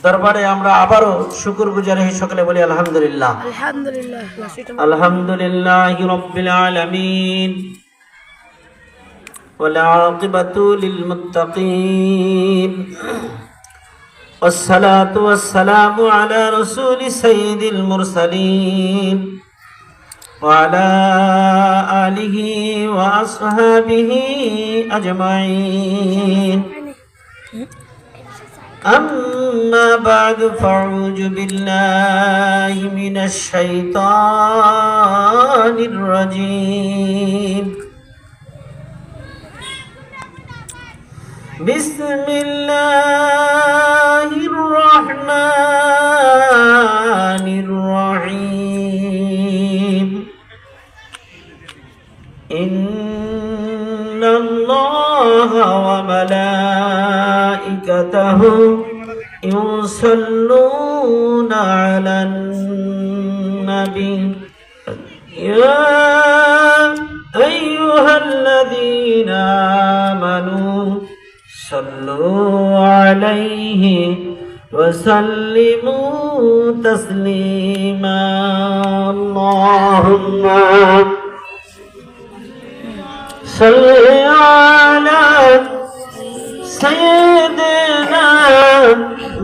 দরবারে আমরা আবারও শুকরগুজার হয়ে সকলে বলি আলহামদুলিল্লাহ। আলহামদুলিল্লাহি রাব্বিল আলামিন ওয়াল আকিবাতু লিল মুত্তাকিন والصلاة والسلام على رسول سيد المرسلين وعلى آله وأصحابه أجمعين أما بعد فأعوذ بالله من الشيطان الرجيم بسم الله الرحمن الرحيم إن الله وملائكته يصلون على النبي يا أيها الذين آمنوا صلوا عليه وسلموا تسليما اللهم صل على سيدنا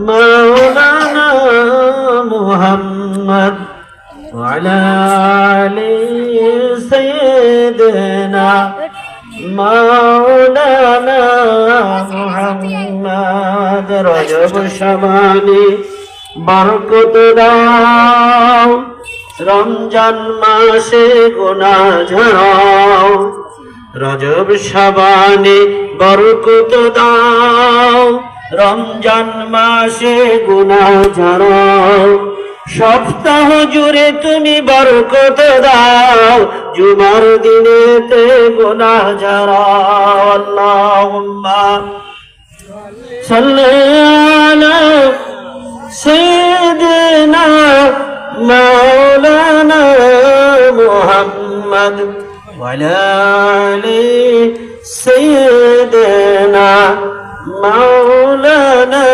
مولانا محمد وعلى آل سيدنا مولانا محمد রজব শাবানে বরকত দাও রমজান মাসে গুনাহ ঝরাও রজব শাবানে বরকত দাও রমজান মাসে গুনাহ ঝরাও সপ্তাহ জুড়ে তুমি বরকত দাও জুমার দিনেতে গুনাহ ঝরাও আল্লাহুম্মা সাল্লি আলা সাইয়্যিদিনা মাওলানা মুহাম্মদ ওয়া আলা আলি সাইয়্যিদিনা مولانا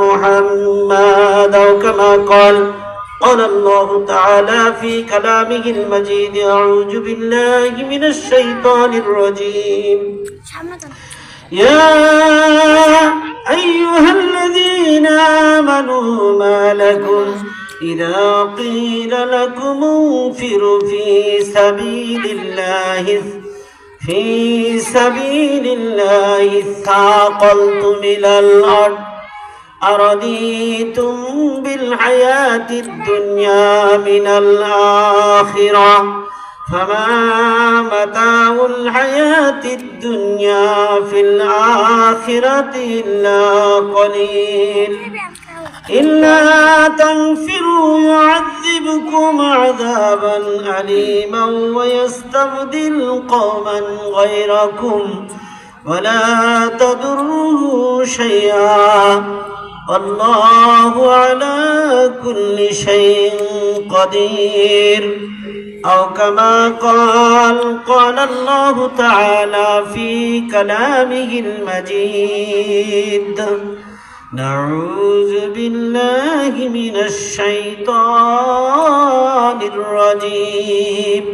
محمد أو كما قال الله تعالى في كلامه المجيد أعوذ بالله من الشيطان الرجيم يا أيها الذين آمنوا ما لكم إذا قيل لكم انفروا في سبيل الله ثاقلتم إلى الأرض أرضيتم بالحياة الدنيا من الآخرة فما متاع الحياة الدنيا في الآخرة إلا قليل إلا تنفروا يعذبكم عذابا أليما ويستبدل قوما غيركم ولا تضروه شيئا والله على كل شيء قدير أو كما قال الله تعالى في كلامه المجيد نعوذ بالله من الشيطان الرجيم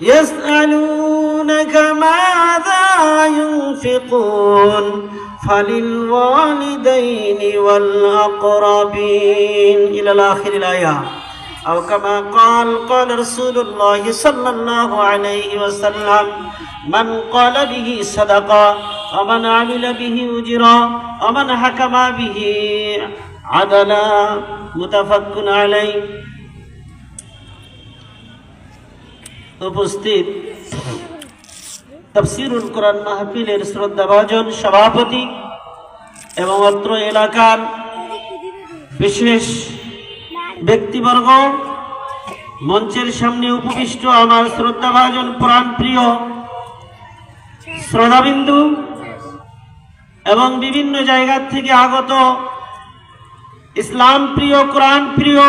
يسألونك ماذا ينفقون فللوالدين والأقربين إلى آخر الآية أو كما قال رسول الله صلى الله عليه وسلم من قال به صدقة ومن عمل به أجرا ومن حكم به عدلا متفق عليه উপস্থিত তাফসীরুল কোরআন মাহফিলের শ্রদ্ধাভাজন সভাপতি এবং অত্র এলাকার বিশেষ ব্যক্তিবর্গ মঞ্চের সামনে উপবিষ্ট আমার শ্রদ্ধাভাজন প্রাণপ্রিয় শ্রোতাবিন্দু এবং বিভিন্ন জায়গা থেকে আগত ইসলাম প্রিয় কোরআন প্রিয়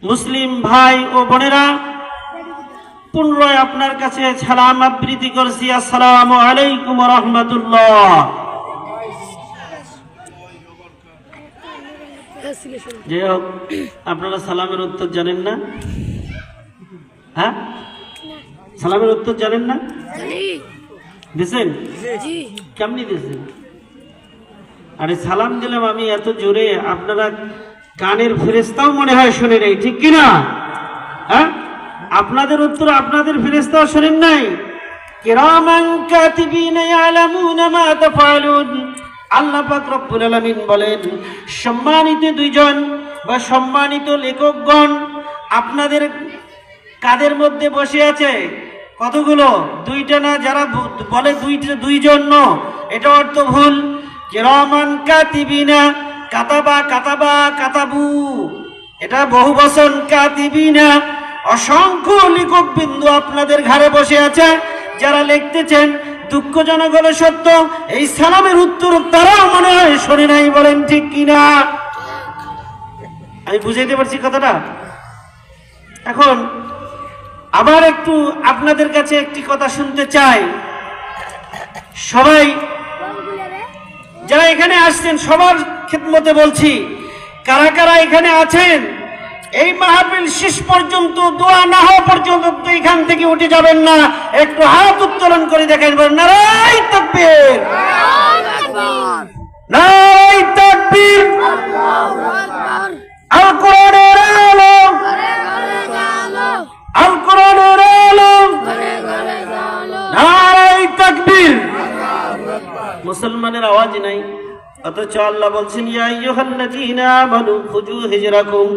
মুসলিম ভাই ও বোনেরা, পুনরায় আপনার কাছে সালাম আবৃত্তি করছি। আসসালামু আলাইকুম ওয়া রাহমাতুল্লাহ। যাই হোক, আপনারা সালামের উত্তর জানেন না? হ্যাঁ, সালামের উত্তর জানেন না? দিছেন? কেমনি দিছেন? আরে সালাম দিলাম আমি এত জোরে, আপনারা কানের ফেরেশতাও মনে হয় শোনে নাই, ঠিক কিনা? হ্যাঁ, আপনাদের উত্তর আপনাদের ফেরেশতাও শোনেন নাই। কিরামান কাতিবিনা ইয়ালামুনা মা তাফআলুন। আল্লাহ পাক রব্বুল আলামিন বলেন, সম্মানিত দুইজন বা সম্মানিত লেখকগণ আপনাদের কাদের মধ্যে বসে আছে? কতগুলো? দুইটা না, যারা বলে দুইজন, এটা অর্থ ভুল। কিরামান কাতিবিনা, কাতাবা কাতাবা কাতাবু, এটা বহুবচন। কাতিবিনা, অসংখ্য লেখক বিন্দু আপনাদের ঘরে বসে আছে, যারা লিখতেছেন। দুঃখজনক হলো সত্য, এই সালামের উত্তর তারাও মনে হয় শোনে নাই, বলেন ঠিক কিনা? আমি বুঝাইতে পারছি কথাটা? এখন আবার একটু আপনাদের কাছে একটি কথা শুনতে চাই। সবাই যারা এখানে আসছেন সবার খিদমতে বলছি, কারা কারা এখানে আছেন এই মাহফিল শেষ পর্যন্ত, দোয়া না হওয়া পর্যন্ত এখান থেকে উঠে যাবেন না? একটু হাত উত্তোলন করে দেখেন, নারায়ে তাকবীর, নারায়ে তাকবীর, আল কোরআনের আলো, আল কোরআনের আলো, নারায়ে তাকবীর। মুসলমানের আওয়াজ নাই, অথচ আল্লাহ বলছেন, ইয়া আইয়ুহাল্লাযীনা আমানু খুযু হিজরাকুম।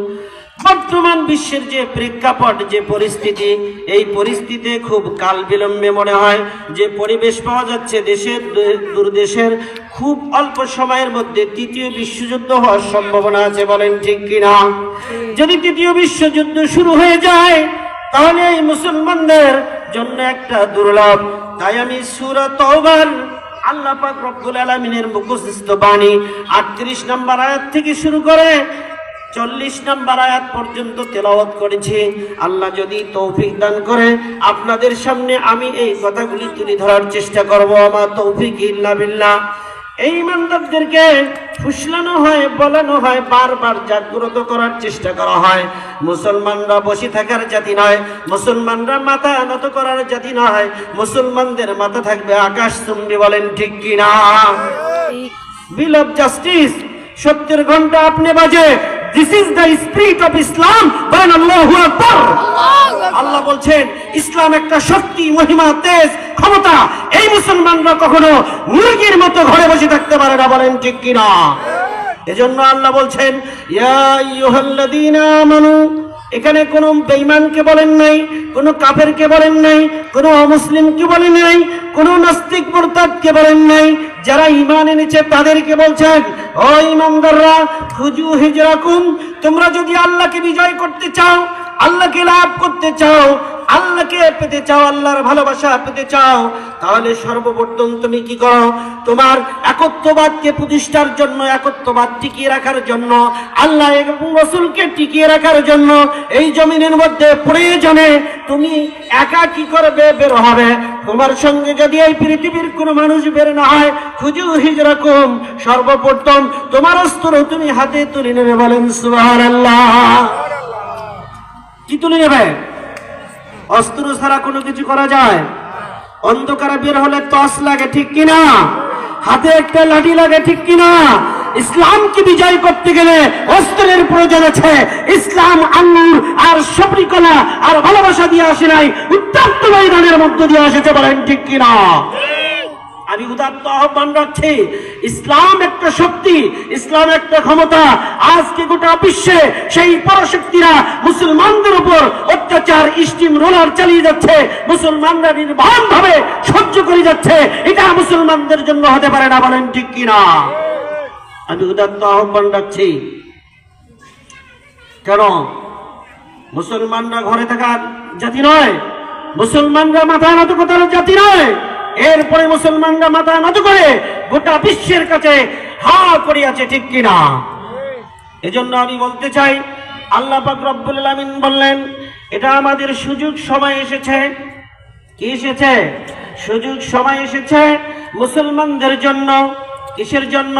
বর্তমান বিশ্বের যে প্রেক্ষাপট, যে পরিস্থিতি, এই পরিস্থিতিতে খুব কাল বিলম্বে মনে হয় যে পরিবেশ পাওয়া যাচ্ছে দেশের দূরদেশের, খুব অল্প সময়ের মধ্যে তৃতীয় বিশ্বযুদ্ধ হওয়ার সম্ভাবনা আছে, বলেন ঠিক কিনা? যদি তৃতীয় বিশ্বযুদ্ধ শুরু হয়ে যায় তাহলে এই মুসলমানদের জন্য একটা দুর্লভ। তাই আমি সূরা তাওবার আল্লাহ পাক রব্বুল আলামিনের মুখস্থ বাণী 38 নম্বর আয়াত থেকে শুরু করে 40 নম্বর আয়াত পর্যন্ত তেলাওয়াত করেছি। আল্লাহ যদি তৌফিক দান করে আপনাদের সামনে আমি এই কথাগুলি তুলে ধরার চেষ্টা করব। আমার তৌফিক ইল্লা বিল্লাহ। এই ইমানদারদেরকে ফুসলানো হয়, বলানো হয়, বারবার জাগ্রত করার চেষ্টা করা হয়। মুসলমানরা বসে থাকার জাতি নয়, মুসলমানরা মাথা নত করার জাতি নয়, মুসলমানদের মাথা থাকবে আকাশ চুম্বি, বলেন ঠিক কিনা? বিল অফ জাস্টিস, সত্যের ঘন্টা আপনি বাজে। This is the spirit of Islam, বলেন আল্লাহু আকবার। আল্লাহ বলছেন ইসলাম একটা শক্তি, মহিমা, তেজ, ক্ষমতা। এই মুসলমানরা কখনো মুরগির মতো ঘরে বসে থাকতে পারে না, বলেন ঠিক কিনা? এজন্য আল্লাহ বলছেন, ইয়া আইয়ুহাল্লাযীনা আমানু। এখানে কোনো বেঈমানকে বলেন নাই, কোনো কাফেরকে বলেন নাই, কোনো অমুসলিমকে বলেন নাই, কোনো নাস্তিক মুরতাদকে বলেন নাই। যারা ঈমান এনেছে তাদেরকে বলছেন, ও ঈমানদাররা, খুজু হিজরাকুম। তোমরা যদি আল্লাহকে বিজয় করতে চাও, আল্লাহকে লাভ করতে চাও, আল্লাহকে পেতে চাও, আল্লাহর ভালোবাসা পেতে চাও, তাহলে সর্বপ্রথম তুমি কি করো? তোমার একত্ববাদকে প্রতিষ্ঠার জন্য, একত্ববাদ টিকিয়ে রাখার জন্য, আল্লাহ এবং রাসূলকে টিকিয়ে রাখার জন্য এই জমিনের মধ্যে প্রয়োজনে তুমি একা কি করবে? বের হবে। তোমার সঙ্গে যদি এই পৃথিবীর কোনো মানুষ বের না হয়, খুজু হিজরাকুম, সর্বপ্রথম তোমার অস্ত্র তুমি হাতে তুলে নেবে, বলেন সুবহানাল্লাহ। কি তুলে নেবে? অস্ত্র ছাড়া কোনো কিছু করা যায়? অন্ধকারে বের হলে টর্চ লাগে, ঠিক কিনা? হাতে একটা লাঠি লাগে, ঠিক কিনা? ইসলামকে বিজয় করতে গেলে অস্ত্রের প্রয়োজন আছে। ইসলাম আঙ্গুর আর সবরিকলা আর ভালোবাসা দিয়ে আসে নাই, উত্তপ্ত ময়দানের মধ্য দিয়ে এসেছে, বলেন ঠিক কিনা? আমি উদাত্ত আহ্বান রাখছি, ইসলাম একটা শক্তি, ইসলাম একটা ক্ষমতা। আজকে গোটা বিশ্বে সেই পরাশক্তিরা মুসলমানদের উপর অত্যাচার, স্টিম রোলার চালিয়ে যাচ্ছে, মুসলমানরা নির্ভয় ভাবে সহ্য করে যাচ্ছে। এটা মুসলমানদের জন্য হতে পারে না, বলেন ঠিক কিনা? আমি উদাত্ত আহ্বান রাখছি। কেন? মুসলমানরা ঘরে থাকার জাতি নয়, মুসলমানরা মাথা নত করার জাতি নয়। এরপরে মুসলমানরা মাথা নত করে গোটা বিশ্বের কাছে হা করে আছে, ঠিক কিনা? এজন্য আমি বলতে চাই, আল্লাহ পাক রব্বুল আলামিন বললেন, এটা আমাদের সুযোগ সময় এসেছে। কি এসেছে? সুযোগ সময় এসেছে মুসলমানদের জন্য। কিসের জন্য?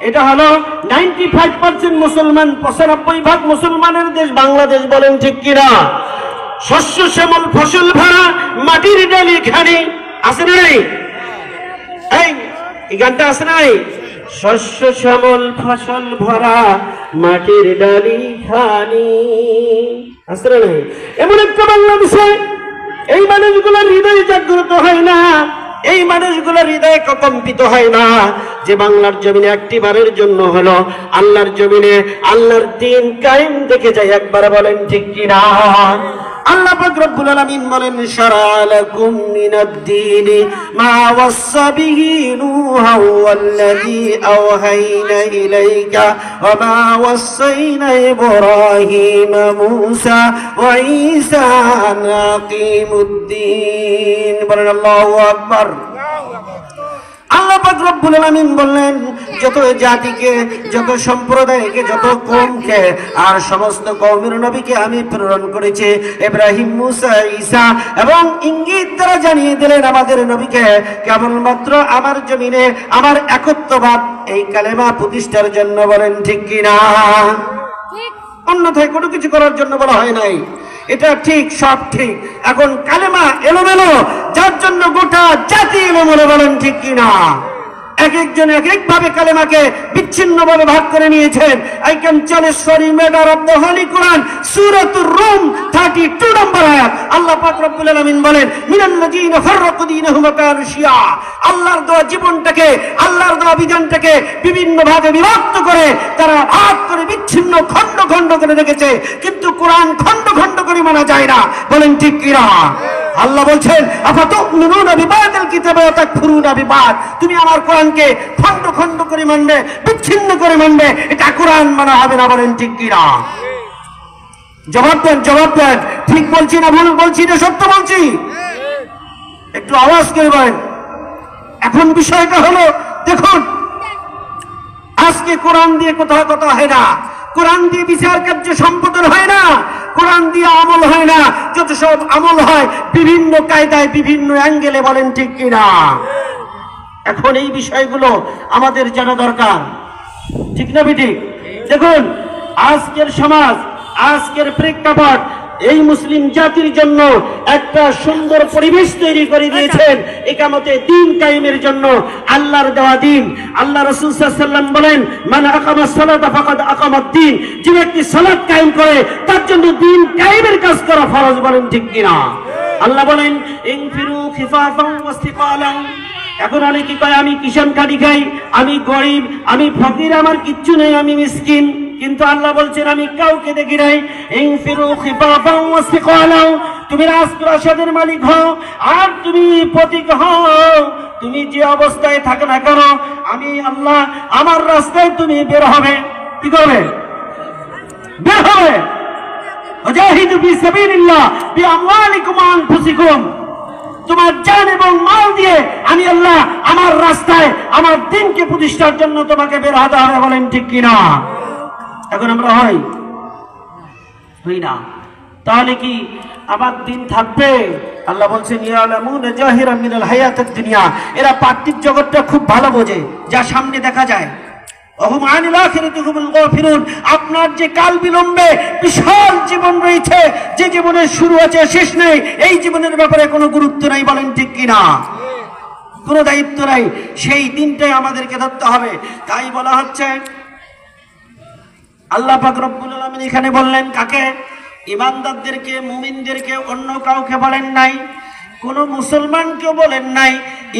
এটা হলো 95% মুসলমান, 95% মুসলমানের দেশ বাংলাদেশ, বলেন ঠিক কিনা? শস্য শ্যামল ফসল ভরা মাটির ডালি খানি, আছে না নাই? এই গানটা আছে না নাই? শস্য শ্যামল ফসল ভরা মাটির ডালি খানি, আছে না নাই? এমন একটা বাংলাদেশে এই মানুষগুলোর হৃদয় জাগ্রত হয় না, এই মানুষগুলোর হৃদয় কম্পিত হয় না যে বাংলার জমিনে একটিবারের জন্য হলো আল্লাহর জমিনে আল্লাহর দ্বীন কায়েম দেখে যায়। একবার বলেন ঠিক কিনা? আল্লাহ পাক রব্বুল আলামিন বলেন, শারা লাকুম মিনাদ-দীনি মা ওয়াসসা বিহি নূহা ওয়াল্লাযী আওহাইনা ইলাইকা ওয়া মা ওয়াসাইনা ইব্রাহিমা মূসা ওয়া ঈসা আন আকিমুদ-দীন। বলেন আল্লাহু আকবার। আল্লাহ পাক রব্বুল আলামিন বললেন, যত জাতিকে, যত সম্প্রদায়কে, যত কওমকে আর সমস্ত কওমের নবীকে আমি প্রেরণ করেছি, ইব্রাহিম, মূসা, ঈসা, এবং ইঙ্গিত দ্বারা জানিয়ে দিলেন আমাদের নবীকে কেবলমাত্র আমার জমিনে আমার একত্ববাদ এই কালেমা প্রতিষ্ঠার জন্য। বলেন ঠিক কিনা? অন্যথায় কোনো কিছু করার জন্য বলা হয় নাই। এটা ঠিক, সব ঠিক। এখন কালেমা এলোমেলো, যার জন্য গোটা জাতি এলোমেলো। বলেন ঠিক কিনা? এক একজন এক এক ভাবে কালেমাকে বিচ্ছিন্ন ভাবে ভাগ করে নিয়েছেন। I can challenge sorry matter of the holy Quran, সূরাতুর রুম 32 নম্বর আয়াত। আল্লাহ পাক রব্বুল আলামিন বলেন, মিনাল্লাযীনা ফাররাকু দীনাহুম ওয়া কানু শিয়া। আল্লাহর দেওয়া জীবনটাকে, আল্লাহর দেওয়া বিধানটাকে বিভিন্ন ভাগে বিভক্ত করে তারা ভাগ করে বিচ্ছিন্ন খণ্ড খণ্ড করে রেখেছে, কিন্তু কোরআন খণ্ড খণ্ড করে মানা যায় না। বলেন ঠিক কিনা? আল্লাহ বলছেন, আফাতুমিনুনা বিবাদিল কিতাবি ওয়া তাকফুরুনা বিবাদ। তুমি আমার কোরআনকে খণ্ড খণ্ড করে মানবে, বিচ্ছিন্ন করে মানবে, এটা কোরআন মানা হবে না। বলেন ঠিক কিনা? জবাব দেন, জবাব দেন। ঠিক বলছি না ভুল বলছি না সত্য বলছি? একটু আওয়াজ করে বলেন। এখন বিষয়টা হলো, দেখুন, আজকে কোরআন দিয়ে কোথাও কথা হয় না, কোরআন দিয়ে বিচার কার্য সম্পাদন হয় না, কোরআন দিয়ে আমল হয় না। যত সব আমল হয় বিভিন্ন কায়দায়, বিভিন্ন অ্যাঙ্গেলে। বলেন ঠিক কিনা? এখন এই বিষয়গুলো আমাদের জানা দরকার, ঠিক না বেঠিক? দেখুন, আজকের সমাজ, আজকের প্রেক্ষাপট এই মুসলিম জাতির জন্য একটা সুন্দর পরিবেশ তৈরি করে দিয়েছেন ইকামতে দ্বীন কায়েমের জন্য। আল্লাহর দেওয়া দ্বীন। আল্লাহ রাসূল সাল্লাল্লাহু আলাইহি ওয়াসাল্লাম বলেন, মান আকামাস সালাতা ফাকাদ আকামাদ দ্বীন। যে ব্যক্তি সালাত কায়েম করে তার জন্য দ্বীন কায়েমের কাজ করা ফরজ। বলেন ঠিক কিনা? আল্লাহ বলেন, ইনফিরু খিফাফান ওয়াসতিকালান। এখন অনেকে কয়, আমি কিষান কাঠি খাই, আমি গরিব, আমি ফকির, আমার কিচ্ছু নেই, আমি মিসকিন। কিন্তু আল্লাহ বলছেন, আমি কাউকে দেখি নাই। ইনফিরু খিফাফান ওয়াসতিকালান। তুমি রাজপ্রাসাদের মালিক হও আর তুমি পথিক হও, তুমি যে অবস্থায় থাকো না কেন, আমি আল্লাহ আমার রাস্তায় তুমি বের হবে। কি করবে? বের হবে। ওয়াজাহিদু ফি সাবিলিল্লাহ বিআমওয়ালিকুম ওয়া আনফুসিকুম। তোমার জান এবং মাল দিয়ে আমি আল্লাহ আমার রাস্তায় আমার দ্বীনকে প্রতিষ্ঠার জন্য তোমাকে বের হতে হবে। বলেন ঠিক কিনা? এখন আমরা হই না, তাহলে কি আমার দিন থাকবে? আল্লাহ বলছেন, ইয়ালামুনা জাহিরাম মিনাল হায়াতিদ দুনিয়া। এরা পার্থিব জগৎটা খুব ভালো বোঝে, যা সামনে দেখা যায়। ওহুম আনিল আখিরাতি হুমুল গাফিরুন। আপনার যে কাল বিলম্বে বিশাল জীবন রয়েছে, যে জীবনের শুরু আছে শেষ নেই, এই জীবনের ব্যাপারে কোনো গুরুত্ব নাই। বলেন ঠিক কিনা? কোনো দায়িত্ব নাই। সেই দিনটাই আমাদেরকে ধরতে হবে। তাই বলা হচ্ছে, আল্লাহ পাক রব্বুল আলামিন এখানে বললেন কাকে? ইমানদারদেরকে, মুমিনদেরকে, অন্য কাউকে বলেন নাই, কোন মুসলমানকে বলেন নাই,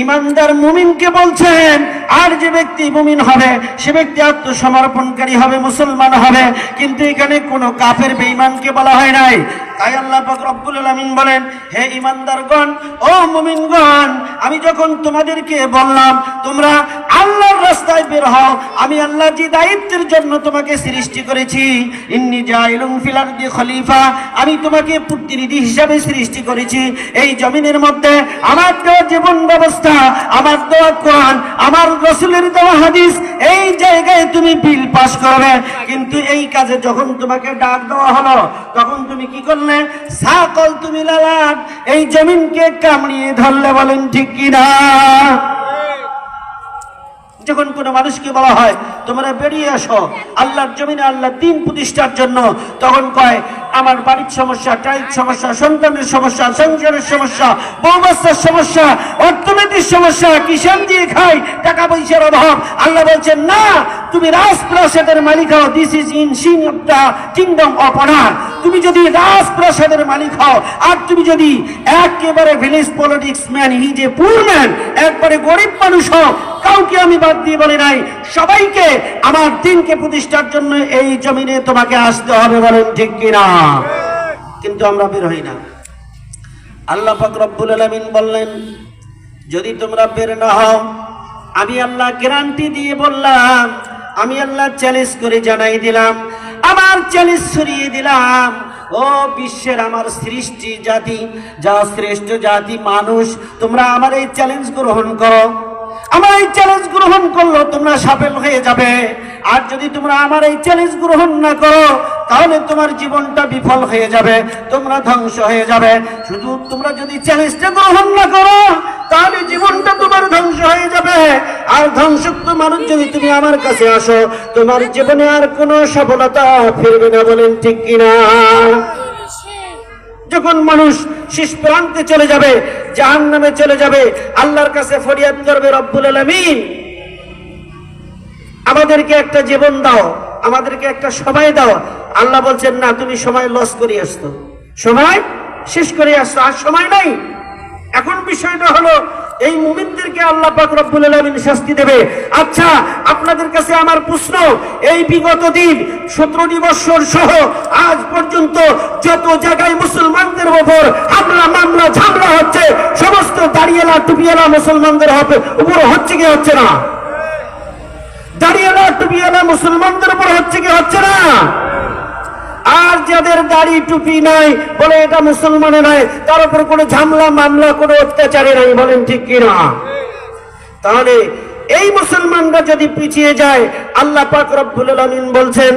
ইমানদার মুমিনকে বলছেন। আর যে ব্যক্তি মুমিন হবে সে ব্যক্তি আত্মসমর্পণকারী হবে, মুসলমান হবে। কিন্তু এখানে কোনো কাফের বেঈমানকে বলা হয় নাই। তাই আল্লাহ পাক রব্বুল আলামিন বলেন, হে ইমানদারগণ, ও মুমিনগণ, আমি যখন তোমাদেরকে বললাম তোমরা আল্লাহর রাস্তায় বের হও, আমি আল্লাহ যে দায়িত্বের জন্য তোমাকে সৃষ্টি করেছি, ইন্নী জাইলুন ফিল আরদি খলিফা, আমি তোমাকে প্রতিনিধি হিসাবে সৃষ্টি করেছি এই জমিনের মধ্যে। আমার দেওয়া জীবন ব্যবস্থা, আমার দেওয়া কোরআন, আমার রাসূলের দেওয়া হাদিস, এই জায়গায় তুমি বিল পাস করবে। কিন্তু এই কাজে যখন তোমাকে ডাক দেওয়া হলো, তখন তুমি কি করলে? সাকল তুমি লালাট, এই জমিনকে কামড়িয়ে ধরলে। বলেন ঠিক কিনা? যখন কোনো মানুষকে বলা হয় তোমরা বেরিয়ে আসো আল্লাহর জমিনে আল্লাহর দ্বীন প্রতিষ্ঠার জন্য, তখন কয় আমার বাড়ির সমস্যা, টাইট সমস্যা, সন্তানের সমস্যা, সংসারের সমস্যা, বউ বাচ্চার সমস্যা, অর্থনৈতিক সমস্যা, কিষান দিয়ে খাই, টাকা পয়সার অভাব। আল্লাহ বলছেন না, তুমি রাজপ্রাসাদের মালিক হও, this is in sin of the kingdom of honour. তুমি যদি রাজপ্রাসাদের মালিক হও, আর তুমি যদি একেবারে ভিলেজ পলিটিক্স ম্যান, হি যে পুর ম্যান, একবারে গরিব মানুষ হও, কাউকে আমি বাদ দিয়ে বলি নাই, সবাইকে আমার দ্বীনকে প্রতিষ্ঠার জন্য এই জমিনে তোমাকে আসতে হবে, বলেন ঠিক কিনা? কিন্তু আমরা বের হই না। আল্লাহ পাক রব্বুল আলামিন বললেন, যদি তোমরা বের না হও, আমি আল্লাহ গ্যারান্টি দিয়ে বললাম, আমি আল্লাহ চ্যালেঞ্জ করে জানাই দিলাম, আমার চ্যালেঞ্জ ছড়িয়ে দিলাম, ও বিশ্বের আমার সৃষ্টি জাতি, যা শ্রেষ্ঠ জাতি মানুষ, তোমরা আমার এই চ্যালেঞ্জ গ্রহণ করো। আমার এই চ্যালেঞ্জ গ্রহণ করলো তোমরা সফল হয়ে যাবে, আর যদি তোমরা আমার এই চ্যালেঞ্জ গ্রহণ না করো, তাহলে তোমার জীবনটা বিফল হয়ে যাবে, তোমরা ধ্বংস হয়ে যাবে। শুধু তোমরা যদি চ্যালেঞ্জটা গ্রহণ না করো, তাহলে জীবনটা তোমার ধ্বংস হয়ে যাবে। আর ধ্বংসক্ত মানুষ যদি তুমি আমার কাছে আসো, তোমার জীবনে আর কোনো সফলতা ফিরবে না, বলেন ঠিক কিনা? যখন মানুষ শেষ প্রান্তে চলে যাবে, জাহান্নামে চলে যাবে, আল্লাহর কাছে ফরিয়াদ করবে, রব্বুল আলামিন আমাদেরকে একটা জীবন দাও, আমাদেরকে একটা সময় দাও। আল্লাহ বলছেন না, তুমি সময় লস করে আসতো, সময় শেষ করে আসতো, আর সময় নাই। এখন বিষয়টা হলো, এই মুমিনদেরকে আল্লাহ পাক রব্বুল আলামিন শাস্তি দেবে। আচ্ছা, আপনাদের কাছে আমার প্রশ্ন, এই বিগত দিন 17 বছর সহ আজ পর্যন্ত যত জায়গায় মুসলমানদের উপর হামলা মামলা ঝামলা হচ্ছে, সমস্ত দাড়িয়ালা টুপিয়ালা মুসলমানদের উপর হচ্ছে কি হচ্ছে না? দাড়িয়ালা টুপিয়ালা মুসলমানদের উপর হচ্ছে কি হচ্ছে না? আর যাদের দাড়ি টুপি নাই, বলে এটা মুসলমানে নাই, তার উপর কোনো ঝামলা মামলা, কোনো অত্যাচারে নাই, বলেন ঠিক কিনা? তাহলে এই মুসলমানরা যদি পিছিয়ে যায়, আল্লাহ পাক রব্বুল আলামিন বলছেন,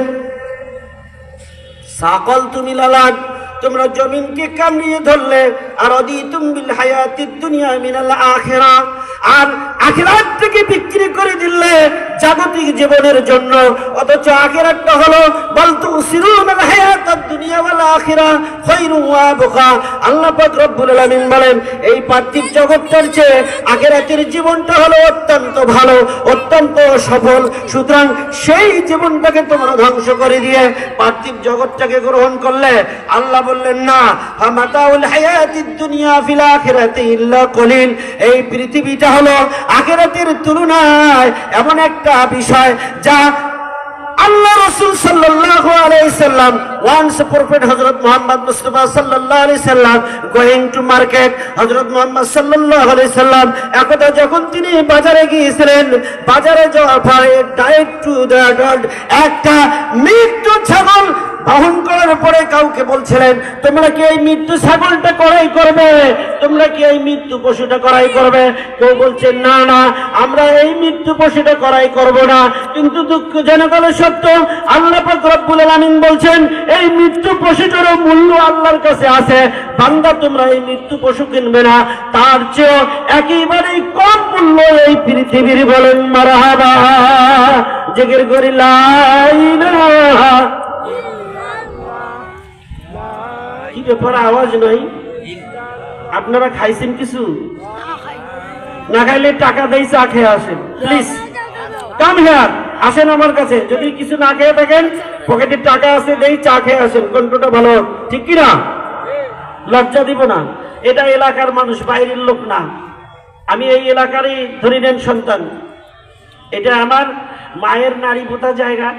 সাকাল তুমি লালাক, তোমরা জমিনকে কামড়িয়ে ধরলে, আর অদিতুম বিল হায়াতিদ দুনিয়া মিনাল আখিরা, আর আখিরাতকে বিক্রি করে দিলে জাগতিক জীবনের জন্য। অথচ আখিরাতটা হলো বল তুসিরুনাল হায়াতাদ দুনিয়া ওয়াল আখিরা খায়রু ওয়া আবকা। আল্লাহ পাক রব্বুল আলামিন বলেন, এই পার্থিব জগৎটার চেয়ে আখিরাতের জীবনটা হলো অত্যন্ত ভালো, অত্যন্ত সফল। সুতরাং সেই জীবনটাকে তোমরা ধ্বংস করে দিয়ে পার্থিব জগৎটাকে গ্রহণ করলে, আল্লাহ বললেন না, ফামাতাউল হায়াতিদ দুনিয়া ফিল আখিরাতি ইল্লা কলিল। এই পৃথিবীটা হলো আখিরাতের তুলনায় এমন একটা বিষয় যা আল্লাহ রাসূল সাল্লাল্লাহু আলাইহি সাল্লাম, once prophet হযরত মুহাম্মদ মুস্তাফা সাল্লাল্লাহু আলাইহি সাল্লাম going to market, হযরত মুহাম্মদ সাল্লাল্লাহু আলাইহি সাল্লাম একদা যখন তিনি বাজারে গিয়েছিলেন, বাজারে যাওয়ার পরে ডাইরেক্ট টু দ্য ডট একটা মৃত্যু ছাগল বহন করার পরে কাউকে বলছিলেন, তোমরা কি এই মৃত্যু ছাগলটা ক্রয় করবে? তোমরা কি এই মৃত্যু পশুটা ক্রয় করবে? কেউ বলছেন না না, আমরা এই মৃত্যু পশুটা ক্রয় করব না। কিন্তু দুঃখজনক হলো সত্য, আল্লাহ পাক রব্বুল আলামিন বলছেন, এই মৃত্যু পশুটারও মূল্য আল্লাহর কাছে আছে। বান্দা, তোমরা এই মৃত্যু পশু কিনবে না, তার চেয়ে একেবারেই কম মূল্য এই পৃথিবীর, বলেন মারহাবা। জিকির করি লা ইলাহা। কি ব্যাপার, আওয়াজ নাই? আপনারা খাইছেন কিছু? না খাইলে টাকা দেই, চা খেয়ে আসেন প্লিজ। কাম হিয়ার, আসেন আমার কাছে। যদি কিছু না খেয়ে থাকেন, পকেটে টাকা আছে, দেই, চা খেয়ে আসেন। কন্ট্রোলটা ভালো, ঠিক কিনা? লজ্জা দিব না। এটা এলাকার মানুষ, বাইরের লোক না। আমি এই এলাকারই ধরে নেন সন্তান। এটা আমার মায়ের নারী পোতা জায়গা।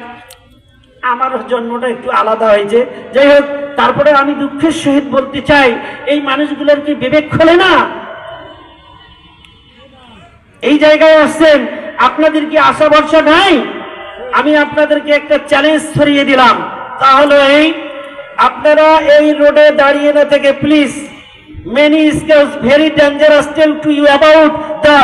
আমার জন্মটা একটু আলাদা হয়েছে, যাই হোক। তারপরে আমি দুঃখের সহিত বলতে চাই, এই মানুষগুলোর কি বিবেক খোলে না? এই জায়গায় আসছেন, আপনাদের কি আশা ভরসা নাই? আমি আপনাদেরকে একটা চ্যালেঞ্জ ছড়িয়ে দিলাম, তাহলে এই আপনারা এই রোডে দাঁড়িয়ে না থেকে please, many scales very dangerous tell to you about the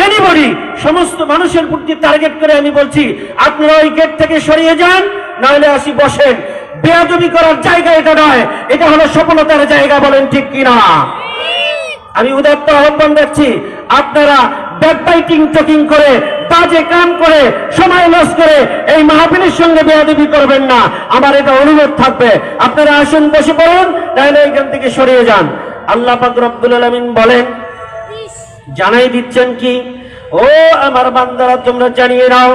anybody, সমস্ত মানুষের প্রতি টার্গেট করে আমি বলছি, আপনারা ওই গেট থেকে সরিয়ে যান, নাহলে আসি বসেন। বেয়াদবি করার জায়গা এটা নয়, এটা হলো সফলতার জায়গা, বলেন ঠিক কিনা? আমি উদাত্ত আহ্বান রাখছি, আপনারা ব্যাকবাইটিং টকিং করে, বাজে কাম করে, সময় লস করে এই মাহফিলের সঙ্গে বেয়াদবি করবেন না। আমার এটা অনুরোধ থাকবে। আপনারা আসুন, বসে পড়ুন, তাহলে এখান থেকে সরিয়ে যান। আল্লাহ পাক রব্বুল আলামিন বলেন, জানাই দিচ্ছেন কি, ও আমার বান্দারা তোমরা জানিয়ে নাও,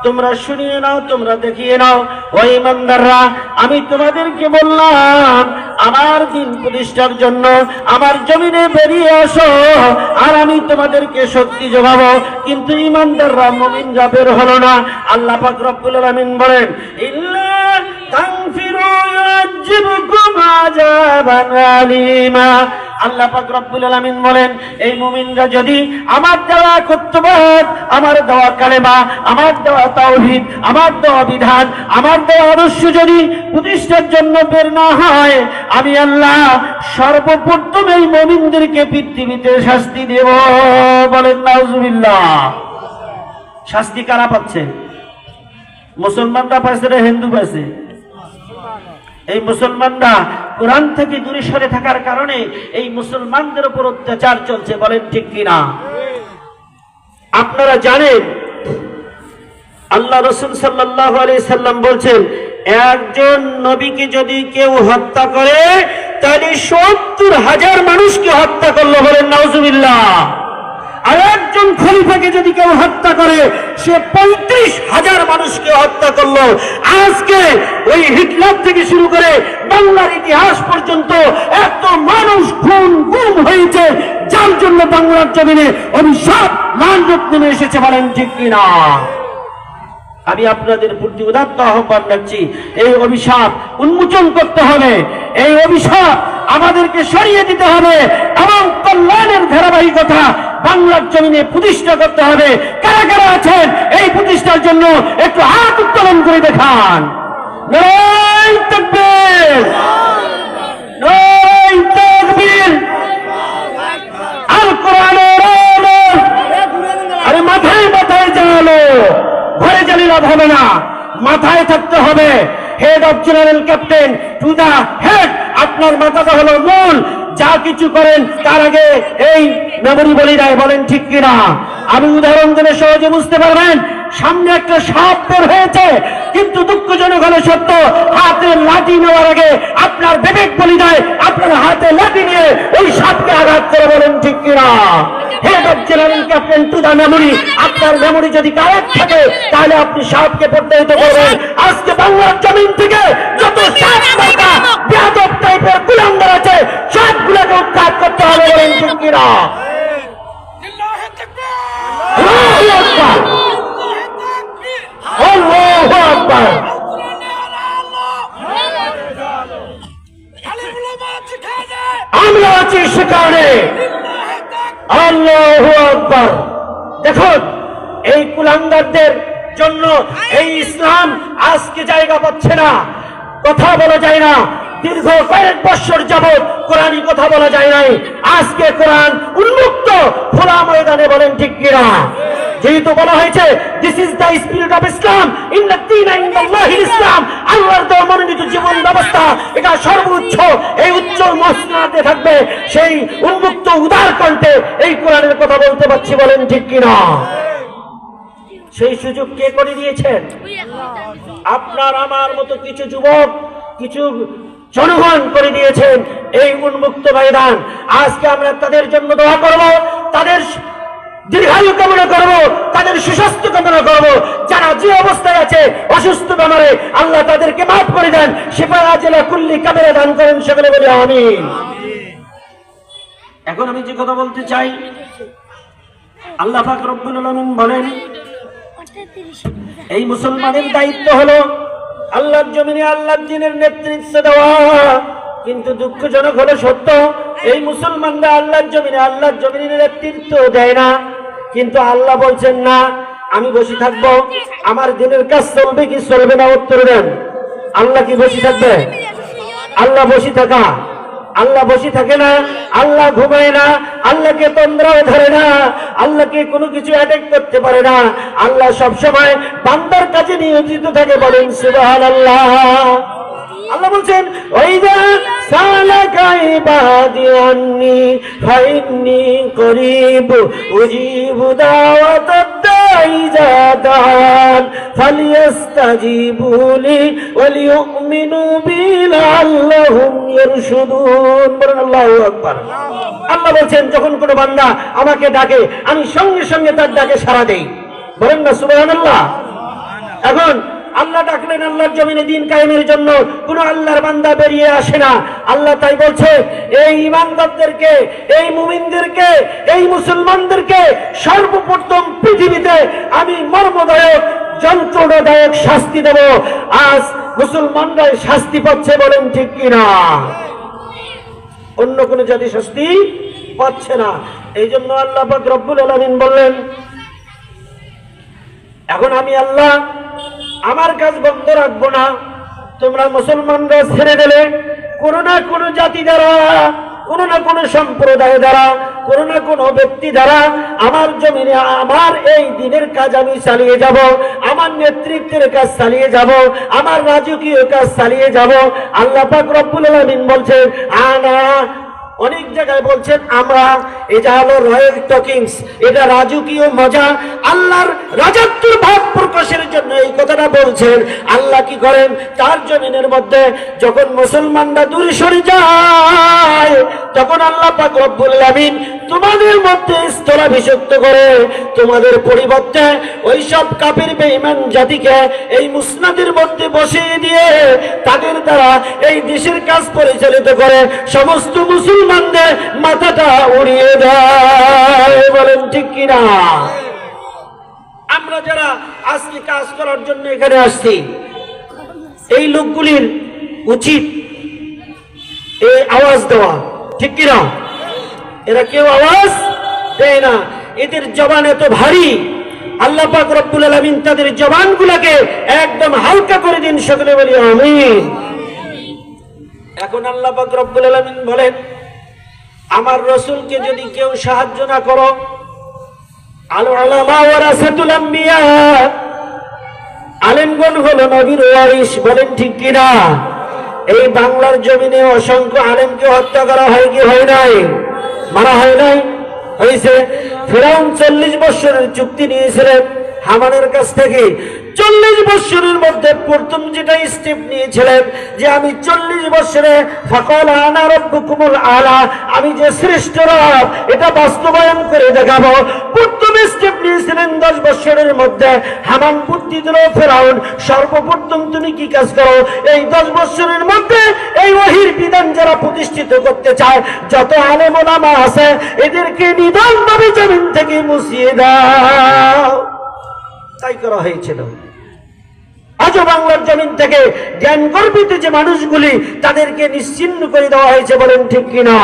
তোমরা শুনিয়ে নাও, তোমরা দেখিয়ে নাও। ও ইমানদাররা, আমি তোমাদেরকে বললাম আমার দিন প্রতিষ্ঠার জন্য আমার জমিনে বেরিয়ে আসো, আর আমি তোমাদেরকে শক্তি যোগাবো। কিন্তু ইমানদাররা, মুমিনরা বের হলো না। আল্লাহ পাক রব্বুল আলামিন বলেন, ইল্লা তানফিরু ইউআযিবকুম আযাবান আলীমা। আল্লাহ পাক রব্বুল আলামিন বলেন, এই মুমিনরা যদি আমার দেওয়া কর্তব্য, আমার দেওয়া কালেমা, আমার দেওয়া তাওহীদ, আমার দেওয়া বিধান, আমার দেওয়া আদর্শ যদি প্রতিষ্ঠার জন্য বের না হয়, আমি আল্লাহ সর্বপ্রথম এই মুমিনদেরকে পৃথিবীতে শাস্তি দেব। বলেন নাউজুবিল্লাহ। শাস্তি কারা পাচ্ছে? মুসলমানরা পাচ্ছে না হিন্দু পাচ্ছে? এই মুসলমানরা কোরআন থেকে দূরে সরে থাকার কারণে এই মুসলমানদের উপর অত্যাচার চলছে। বলেন ঠিক কিনা? আপনারা জানেন আল্লাহ রাসূল সাল্লাল্লাহু আলাইহি সাল্লাম বলছেন, একজন নবীকে যদি কেউ হত্যা করে তাহলে ৭০,০০০ মানুষকে হত্যা করলো। বলেন নাউজুবিল্লাহ। আর একজন খলিফাকে যদি কেউ হত্যা করে সে ৩৫,০০০ মানুষকে হত্যা করলো। আজকে ওই হিটলার থেকে শুরু করে বাংলার ইতিহাস পর্যন্ত এত মানুষ খুন গুম হয়েছে, যার জন্য বাংলার জমিনে অভিশাপ লাঞ্ছত নেমে এসেছে। বলেন ঠিক কিনা? আমি আপনাদের প্রতি উদাত্ত আহ্বান রাখছি, এই অভিশাপ উন্মোচন করতে হবে, এই অভিশাপ আমাদেরকে সরিয়ে দিতে হবে এবং কল্যাণের ধারাবাহিকতা বাংলার জমিনে প্রতিষ্ঠা করতে হবে। কারা কারা আছেন এই প্রতিষ্ঠার জন্য একটু হাত উত্তোলন করে দেখান। নারায়ে তাকবীর, নারায়ে তাকবীর। আল কোরআনের আলো, আরে মাথায় মাথায় জ্বালালো, ঘরে জ্বালিয়ে লাভ হবে না, মাথায় থাকতে হবে। Head of general captain to the head, আপনার মাথাটা হলো মূল। যা কিছু করেন তার আগে এই মেমোরি বলি দেয়। বলেন ঠিক কিনা? আমি উদাহরণ দিলে সহজে বুঝতে পারবেন। সামনে একটা সাপ বের হয়েছে, কিন্তু দুঃখজনক হলো সত্য, হাতে লাঠি নেওয়ার আগে আপনার বিবেক বলি দেয় আপনার হাতে লাঠি নিয়ে ওই সাপকে আঘাত করে। বলেন ঠিক কিনা? Head of general captain to the memory, আপনার মেমোরি যদি কারেক্ট থাকে তাহলে আপনি সাপকে প্রত্যাহিত করবেন। আজকে বাংলার জমিন থেকে যত সাপ মার্কা বেয়াদব টাইপের কুলাঙ্গার আছে সবগুলোকে উৎখাত করতে হবে। বলেন ঠিক কিনা? আল্লাহু আকবার, আল্লাহু আকবার। আমরা আছি সেখানে। আল্লাহু আকবার। দেখুন, এই কুলাঙ্গারদের জন্য এই ইসলাম আজকে জায়গা পাচ্ছে না, কথা বলা যায় না। দীর্ঘ কয়েক বছর যাবৎ কোরআনী কথা বলা যায় নাই। আজকে কোরআন উন্মুক্ত খোলা ময়দানে। বলেন ঠিক কিনা? যেহেতু বলা হয়েছে this is the spirit of Islam, ইন্না দীনা ইনদাল্লাহিল ইসলাম, আল্লাহর দেওয়া মনোনীত জীবন ব্যবস্থা এটা সর্বোচ্চ, এই উচ্চ মসনদে থাকবে। সেই উন্মুক্ত উদার কণ্ঠে এই কোরআনের কথা বলতে পারছি। বলেন ঠিক কিনা? সেই সুযোগ কে করে দিয়েছেন? আপনার আমার মতো কিছু যুবক, কিছু জনগণ করে দিয়েছেন এই উন্মুক্ত ময়দান। আজকে আমরা তাদের জন্য দোয়া করব, তাদের দীর্ঘায়ু কামনা করব, তাদের সুস্বাস্থ্য কামনা করব। যারা যে অবস্থায় আছে অসুস্থ বেমারে, আল্লাহ তাদেরকে মাফ করে দেন, শিফা আজলা কুল্লি কামেরা দান করেন। সকলে বলি আমিন। এখন আমি যে কথা বলতে চাই, আল্লাহ পাক রব্বুল আলামিন বলেন, এই মুসলমানের দায়িত্ব হলো আল্লাহর জমিনে আল্লাহর দ্বীনের নেতৃত্ব দেওয়া। কিন্তু দুঃখজনক হলো সত্য, এই মুসলমানরা আল্লাহর জমিনে নেতৃত্ব দেয় না। কিন্তু আল্লাহ বলছেন না, আমি বসে থাকবো, আমার দিনের কাজ চলবে কি চলবে না? উত্তর দেন। আল্লাহ কি বসে থাকবে? আল্লাহ বসে থাকা? আল্লাহ বসে থাকে না, আল্লাহ ঘুমায় না, আল্লাহকে তন্দ্রাও ধরে না, আল্লাহকে কোনো কিছু অ্যাটাক করতে পারে না। আল্লাহ সবসময় বান্দার কাছে নিয়োজিত থাকে। বলেন সুবহানাল্লাহ। আল্লাহ বলছেন ওয়াইদা সালাকা ইবাদি আন্নি ফাইন্নী করিব উজিবু দাওয়াতাদ দাঈ ইযা দাআন ফালিয়াস্তাজিবু লি ওয়া লিয়ুমিনু বি লাআল্লাহুম ইয়ারশুদুন। বলেন আল্লাহু আকবার। আল্লাহ বলছেন যখন কোনো বান্দা আমাকে ডাকে আমি সঙ্গে সঙ্গে তার ডাকে সাড়া দেই। বলেন না সুবহানাল্লাহ। এখন আল্লাহ ডাকলেন আল্লাহর জমিনে দিন কায়েমের জন্য, কোন আল্লাহর বান্দা বেরিয়ে আসে না। আল্লাহ তাই বলছে এই ঈমানদারদেরকে, এই মুমিনদেরকে, এই মুসলমানদেরকে সর্বপ্রথম পৃথিবীতে আমি মর্মদায়ক যন্ত্রণাদায়ক শাস্তি দেব। আজ মুসলমানরা শাস্তি পাচ্ছে, বলেন ঠিক কিনা? অন্য কোন জাতি শাস্তি পাচ্ছে না। এই জন্য আল্লাহ পাক রব্বুল আলামিন বললেন এখন আমি আল্লাহ আমার কাজ বন্ধ রাখবো না। তোমরা মুসলমানরা ছেড়ে দিলে কোনো না কোনো জাতি দ্বারা, কোনো না কোনো সম্প্রদায় দ্বারা, কোনো না কোনো ব্যক্তি দ্বারা আমার জমিনে আমার এই দিনের কাজ আমি চালিয়ে যাব, আমার নেতৃত্বের কাজ চালিয়ে যাব, আমার রাজকীয় কাজ চালিয়ে যাব। আল্লাহ পাক রব্বুল আলামিন বলছেন আনা, অনেক জায়গায় বলছেন আমরা। এটা হলো রয়্যাল টকিংস, এটা রাজকীয় মজা। আল্লাহর রাজত্বের ভাব প্রকাশের জন্য এই কথাটা বলছেন। আল্লাহ কি করেন তার জমিনের মধ্যে যখন মুসলমানরা দূরে সরে যায় তখন আল্লাহ পাক রব্বুল আলামিন তোমাদের মধ্যে স্থলাভিষিক্ত করে তোমাদের পরিবর্তে ওই সব কাফির বেঈমান জাতিকে এই মুসনাদের মধ্যে বসিয়ে দিয়ে তাদের দ্বারা এই দেশের কাজ পরিচালিত করে সমস্ত মুসলমানদের মাথাটা উড়িয়ে দেয়। বলেন ঠিক কিনা? আমরা যারা আজকে কাজ করার জন্য এখানে আসছি, এই লোকগুলির উচিত এই আওয়াজ দেওয়া, ঠিক কিনা? এরা কেউ আওয়াজ দেয় না, এদের জবান এত ভারী। আল্লাহ পাক রব্বুল আলামিন তাদের জবানগুলোকে একদম হালকা করে দিন, সকলে বলি আমিন। এখন আল্লাহ পাক রব্বুল আলামিন বলেন আমার রাসূলকে যদি কেউ সাহায্য না করো, আল উলামা ওয়ারাসাতুল আম্বিয়া, আলেমগণ হলো নবীর ওয়ারিস। বলেন ঠিক কিনা? এই বাংলার জমিনে অসংখ্য আলেমকে হত্যা করা হয় কি হয় নাই? মারা হয় নাই? হয়েছে। ফিরআউন 40 বছরের চুক্তি নিয়েছিলেন হামানের কাছ থেকে। 40 বছরের মধ্যে প্রথম যেটা স্টেপ নিয়েছিলেন যে আমি 40 বছরে ফাকাল আনা রাব্বুকুমুল আলা, আমি যে শ্রেষ্ঠ রব এটা বাস্তবায়ন করে দেখাবো। প্রথম স্টেপ নিয়েছিলেন 10 বছরের মধ্যে। হামান বুদ্ধি দিল ফিরআউন, সর্বপ্রথম তুমি কি কাজ করো, এই 10 বছরের মধ্যে এই ওহীর বিধান যারা প্রতিষ্ঠিত করতে চায় যত আলেম ওলামা আছে এদেরকে নিধনভাবে জমিন থেকে মুছিয়ে দাও। তাই করা হয়েছিল। আজও বাংলার জমিন থেকে জ্ঞান গর্বিত যে মানুষগুলি তাদেরকে নিশ্চিহ্ন করে দেওয়া হয়েছে। বলেন ঠিক কিনা?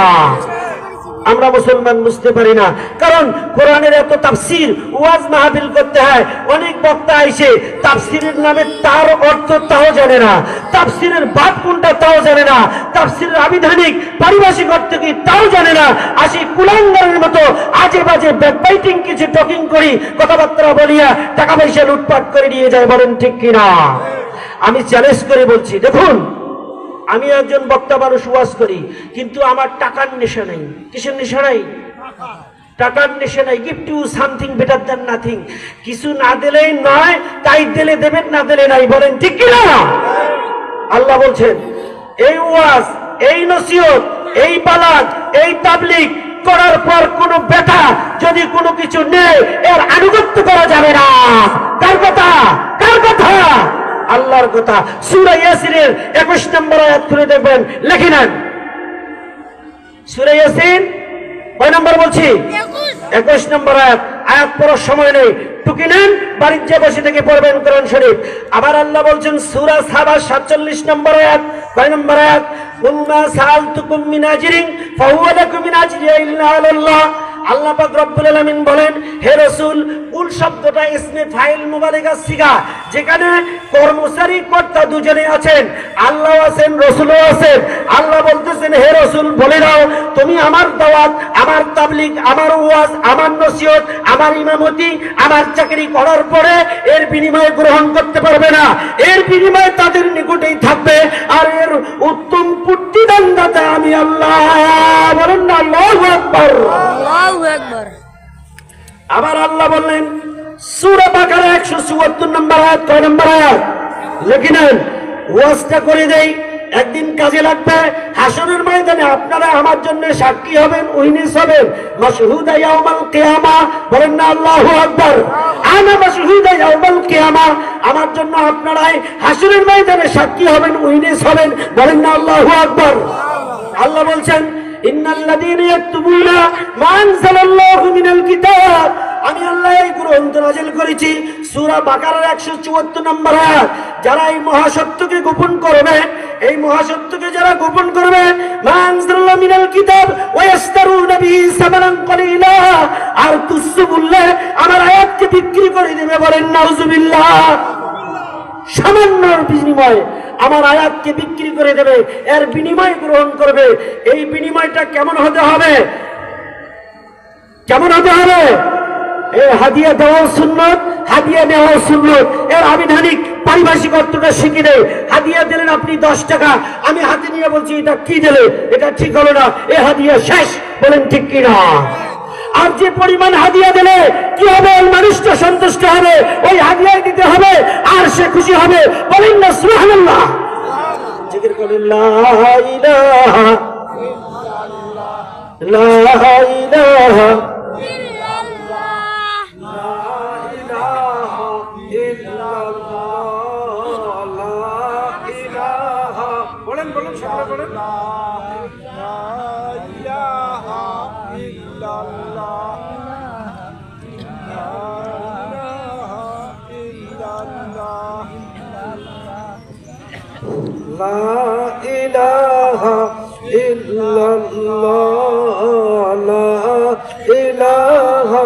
আমরা মুসলমান বুঝতে পারি না, কারণ কোরআনের এত তাফসীর ওয়াজ মাহফিল করতে হয়। অনেক বক্তা আইসে তাফসীরের নামে তার অর্থ তাও জানে না, তাফসীরের বাদ কোনটা তাও জানে না, তাফসীরের আবিধানিক পারিভাষিক অর্থ কি তাও জানে না। আসি কুলাঙ্গারের মতো আজে বাজে ব্যাকবাইটিং কিছু টকিং করি, কথাবার্তা বলিয়া টাকা পয়সা লুটপাট করে নিয়ে যায়। বলেন ঠিক কিনা? আমি চ্যালেঞ্জ করে বলছি, দেখুন আমি একজন বক্তা মানুষ, ওয়াজ করি, কিন্তু আমার টাকার নেশা নেই। কিসের নেশা নাই? টাকার নেশা নাই। Gift you something better than nothing. কিছু না দিলেই নয়, তাই দিলে দেবেন, না দিলে নাই। বলেন ঠিক কিনা? আল্লাহ বলছেন এই ওয়াজ, এই নসিহত, এই বালাগ, এই তাবলীগ করার পর কোন বেটা যদি কোনো কিছু নেই এর আনুগত্য করা যাবে না। কার কথা? কার কথা? আল্লাহর কথা। সূরা ইয়াসিনের 21 নম্বর আয়াত খুলে দেখবেন, লিখে নেন। সূরা ইয়াসিন কয় নম্বর বলছি? 21 নম্বর আয়াত। আয়াত পড়ার সময় নেই, টুকি নেন, বাড়ির যে বসে থেকে পড়বেন কোরআন শরীফ। আবার আল্লাহ বলছেন সূরা সাবা 47 নম্বর আয়াত, কয় নম্বর আয়াত? উম্মা সাআলতুকুম মিন আজরিন ফাহুয়া লাকুম মিন আজরিয়া ইল্লা আলাল্লাহ। আল্লাহ পাক রব্বুল আলামিন বলেন হে রাসূল, কুল শব্দটা ইসমে ফাইল মুবালাগা সিগা, যেখানে কর্মচারী কর্তা দুজনে আছেন, আল্লাহ আছেন, রসুলও আছেন। আল্লাহ বলতেছেন, হে রসুল বলে দাও, তুমি আমার দাওয়াত, আমার তাবলীগ, আমার ওয়াজ, আমার নসিহত, আমার ইমামতি, আমার চাকরি করার পরে এর বিনিময়ে গ্রহণ করতে পারবে না, এর বিনিময়ে তাদের নিকটেই থাকবে, আর এর উত্তম প্রতিদানদাতা আমি আল্লাহ। বলেন না আল্লাহু আকবার। আল্লাহু আকবার। আবার আল্লাহ বললেন সূরা বাকারা 174 নম্বর আয়াত, কয় নম্বর আয়াত লিখে নেন, ওয়াজটা করে দেই, একদিন কাজে লাগবে। হাসরের ময়দানে আপনারা আমার জন্য সাক্ষী হবেন, উইটনেস হবেন, মাশহুদা ইয়াউমাল কিয়ামা। বলেন না আল্লাহু আকবার। আনা মাশহুদা ইয়াউমাল কিয়ামা, আমার জন্য আপনারাই হাসরের ময়দানে সাক্ষী হবেন, উইটনেস হবেন। বলেন না আল্লাহু আকবার। আল্লাহ বলছেন, ইন্নাল্লাযীনা ইয়াকতুবুনা মা আনজালাল্লাহু মিনাল কিতাব, আমি আল্লাহ এই গ্রন্থ নাযিল করেছি। সূরা বাকারার 174 নম্বর আয়াত। যারা এই মহাসত্যকে গোপন করবে, এই মহাসত্যকে যারা গোপন করবে, মা আনজালাল্লাহু মিনাল কিতাব ওয়া ইস্তারুনা বিহি সামানান কলিলা, আর তুচ্ছ মূল্যে আমার আয়াতকে বিক্রি করে দেবে। বলেন নাউজুবিল্লাহ। সামান্য বিনিময়ে আমার আয়াতকে বিক্রি করে দেবে, এর বিনিময় গ্রহণ করবে। এই বিনিময়টা কেমন হতে হবে? কেমন হতে হবে? এই হাদিয়া দেওয়াও সুন্নত, হাদিয়া নেওয়াও সুন্নত। এর আবিধানিক পারিভাষিক অর্থটা শিখে নেই। হাদিয়া দিলেন আপনি 10 টাকা, আমি হাতে নিয়ে বলছি এটা কি দিলে, এটা ঠিক হলো না, এ হাদিয়া শেষ। বলেন ঠিক কিনা? আর যে পরিমাণ হাদিয়া দিলে কি হবে? ওই মানুষটা সন্তুষ্ট হবে, ওই হাদিয়া দিতে হবে, আর সে খুশি হবে। বলেন না সুবহানাল্লাহ। জিকির করেন লা ইলাহা ইল্লাল্লাহ, লা ইলাহা ইল্লাল্লাহ, লা ইলাহা ইল্লাল্লাহ, লা ইলাহা। বলেন বলেন সকলে বলেন, লা ইলাহা ইল্লাল্লাহ, লা ইলাহা ইল্লাল্লাহ, লা ইলাহা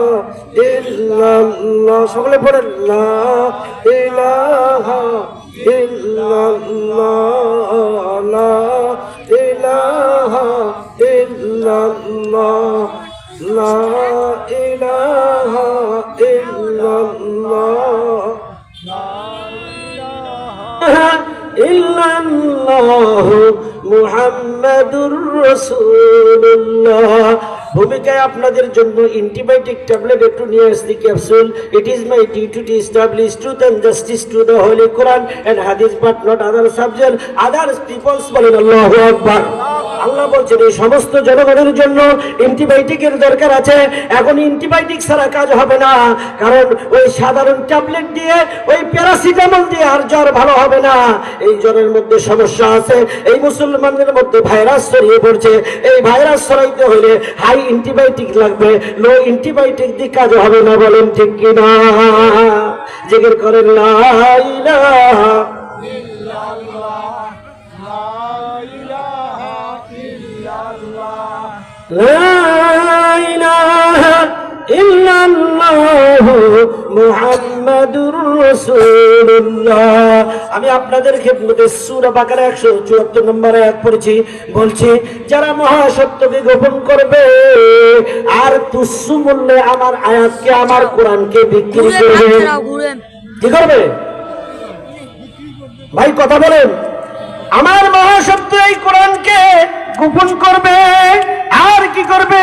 ইল্লাল্লাহ। সকলে পড়েন লা ইলাহা ইল্লাল্লাহ, লা ইলাহা ইল্লাল্লাহ, লা ইলাহা ইল্লাল্লাহ, ইল্লাল্লাহু মুহাম্মাদুর রাসূলুল্লাহ। ভূমিকায় আপনাদের জন্য অ্যান্টিবায়োটিক ট্যাবলেট একটু নিয়ে আসছি, capsule. It is my duty to establish truth and justice to the holy Quran and হাদিস, but not other subject, other peoples. বলেন আল্লাহু আকবার। আল্লাহ বলছেন এই সমস্ত জনগণের জন্য অ্যান্টিবায়োটিকের দরকার আছে। এখন অ্যান্টিবায়োটিক ছাড়া কাজ হবে না, কারণ ওই সাধারণ ট্যাবলেট দিয়ে, ওই প্যারাসিটামল দিয়ে আর জ্বর ভালো হবে না। এই জ্বরের মধ্যে সমস্যা আছে, এই মুসলমানদের মধ্যে ভাইরাস ছড়িয়ে পড়ছে। এই ভাইরাস ছড়াইতে হলে হাই অ্যান্টিবায়োটিক লাগবে, লো অ্যান্টিবায়োটিক দিয়ে কাজ হবে না। বলেন ঠিক কিনা? জিকির করেন লা ইলাহা ইল্লাল্লাহ, লা ইলাহা ইল্লাল্লাহ, লা ইলাহা ইল্লাল্লাহু মুহাম্মাদুর রাসূলুল্লাহ। আমি আপনাদের খেদমতে সূরা বাকারা 174 নম্বর আয়াত পড়েছি, বলছি যারা মহাসত্যকে গোপন করবে আর তুচ্ছ মূল্যে আমার আয়াতকে, আমার কোরআনকে বিক্রি করবে। কি করবে ভাই? কথা বলেন। আমার মহাসত্য এই কোরআনকে গোপন করবে, আর কি করবে?